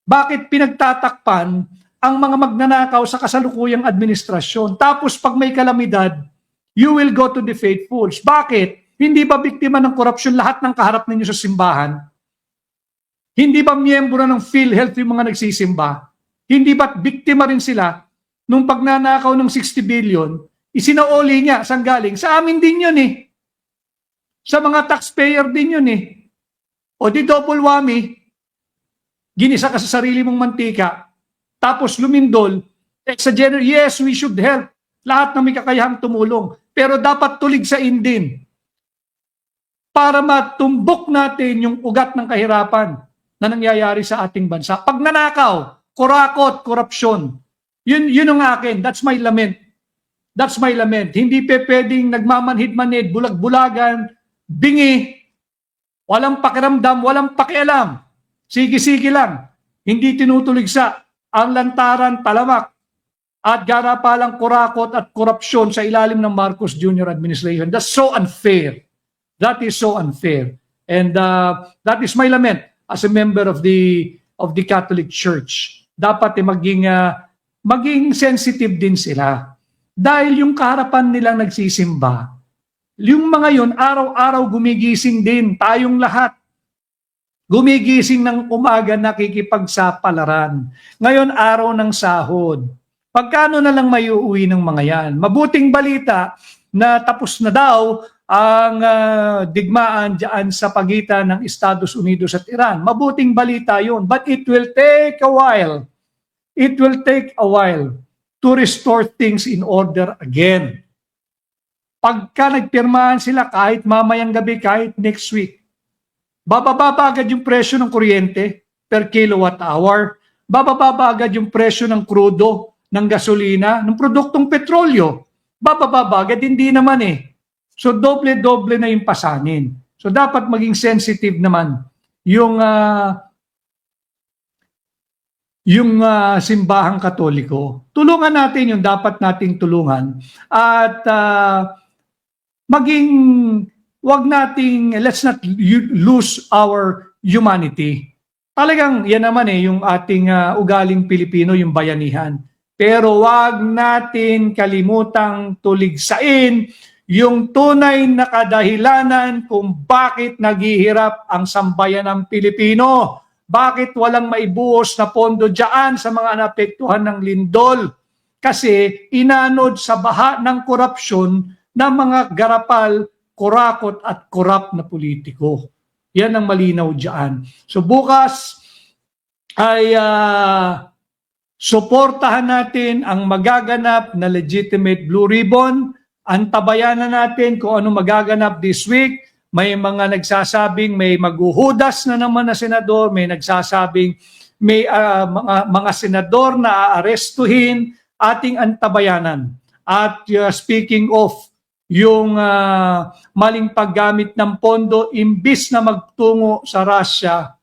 Bakit pinagtatakpan ang mga magnanakaw sa kasalukuyang administrasyon? Tapos pag may kalamidad, you will go to the faithfuls. Bakit? Hindi ba biktima ng korupsyon lahat ng kaharap ninyo sa simbahan? Hindi ba miyembro ng PhilHealth yung mga nagsisimba? Hindi ba biktima rin sila nung pagnanakaw ng 60 billion, isinaoli niya, saan galing? Sa amin din yun Sa mga taxpayer din yun O di double whammy, ginisa ka sa sarili mong mantika, tapos lumindol, yes, we should help. Lahat ng may kakayahang tumulong. Pero dapat tuligsain din para matumbok natin yung ugat ng kahirapan na nangyayari sa ating bansa. Pagnanakaw, kurakot, korupsyon, yun ang akin. That's my lament. That's my lament. Hindi pwedeng nagmamanhid-manhid, bulag-bulagan, bingi, walang pakiramdam, walang pakialam. Sige-sige lang. Hindi tinutuligsa ang lantaran, talamak, at garapalang kurakot at korupsyon sa ilalim ng Marcos Jr. administration. That's so unfair. That is so unfair. And that is my lament as a member of the Catholic Church. Dapat maging sensitive din sila. Dahil yung kaharapan nilang nagsisimba, yung mga yun, araw-araw gumigising din, tayong lahat. Gumigising ng umaga, nakikipagsapalaran. Ngayon, araw ng sahod. Pagkano na lang may uuwi ng mga yan? Mabuting balita na tapos na daw ang digmaan dyan sa pagitan ng Estados Unidos at Iran. Mabuting balita yun. But it will take a while. It will take a while to restore things in order again. Pagka nagpirmahan sila kahit mamayang gabi, kahit next week, bababa agad yung presyo ng kuryente per kilowatt hour. Bababa agad yung presyo ng krudo, ng gasolina, ng produktong petrolyo. Bababa agad, hindi naman eh. So doble-doble na yung pasanin. So dapat maging sensitive naman yung simbahang Katoliko. Tulungan natin yung dapat nating tulungan at let's not lose our humanity. Talagang yan naman yung ating ugaling Pilipino, yung bayanihan. Pero wag natin kalimutang tuligsain yung tunay na kadahilanan kung bakit naghihirap ang sambayanang Pilipino. Bakit walang maibuhos na pondo dyan sa mga naapektuhan ng lindol? Kasi inanod sa baha ng korupsyon ng mga garapal, kurakot at korap na politiko. Yan ang malinaw dyan. So bukas ay suportahan natin ang magaganap na legitimate Blue Ribbon. Antabayanan natin kung ano magaganap this week. May mga nagsasabing may maghuhudas na naman na senador, may nagsasabing may mga senador na aarestuhin, ating antabayanan. At speaking of yung maling paggamit ng pondo, imbis na magtungo sa Russia,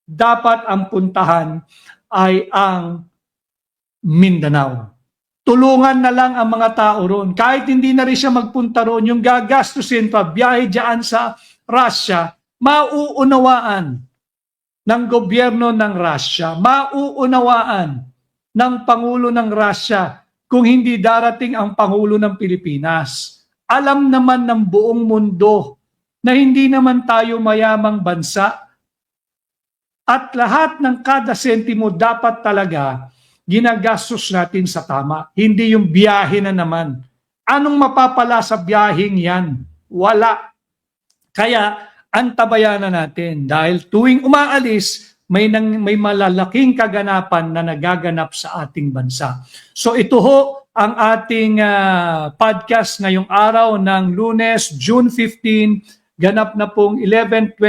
dapat ang puntahan ay ang Mindanao. Tulungan na lang ang mga tao roon. Kahit hindi na rin siya magpunta roon, yung gagastusin pa, biyahe dyan sa Russia, mauunawaan ng gobyerno ng Russia, mauunawaan ng Pangulo ng Russia kung hindi darating ang Pangulo ng Pilipinas. Alam naman ng buong mundo na hindi naman tayo mayamang bansa at lahat ng kada sentimo dapat talaga ginagastos natin sa tama. Hindi yung biyahe na naman. Anong mapapala sa biyaheng yan? Wala. Kaya antabayanan natin dahil tuwing umaalis, may malalaking kaganapan na nagaganap sa ating bansa. So ito ho ang ating podcast ngayong araw ng Lunes, June 15, ganap na pong 11:29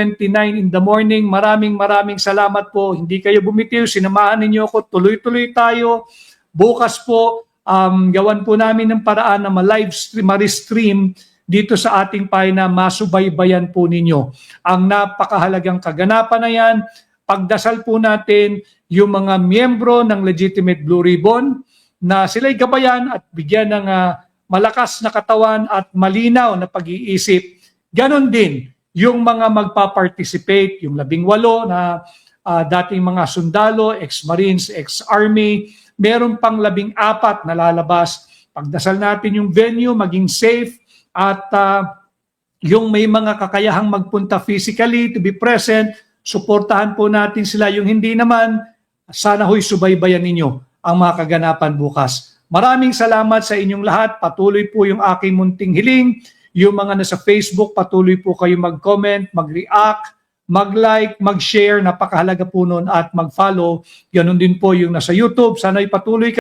in the morning. Maraming salamat po. Hindi kayo bumitiw, sinamahan ninyo ako. Tuloy-tuloy tayo. Bukas po, gawan po namin ng paraan na ma-live stream, ma-restream dito sa ating pahina. Masubaybayan po ninyo ang napakahalagang kaganapan na yan. Pagdasal po natin yung mga miyembro ng Legitimate Blue Ribbon na sila'y gabayan at bigyan ng malakas na katawan at malinaw na pag-iisip. Ganon din yung mga magpa-participate, yung 18 na dating mga sundalo, ex-Marines, ex-Army, meron pang 14 na lalabas. Pagdasal natin yung venue, maging safe at yung may mga kakayahang magpunta physically to be present, suportahan po natin sila. Yung hindi naman, sana ho'y subaybayan ninyo ang mga kaganapan bukas. Maraming salamat sa inyong lahat. Patuloy po yung aking munting hiling. Yung mga nasa Facebook, patuloy po kayo mag-comment, mag-react, mag-like, mag-share. Napakahalaga po nun at mag-follow. Ganon din po yung nasa YouTube. Sana'y patuloy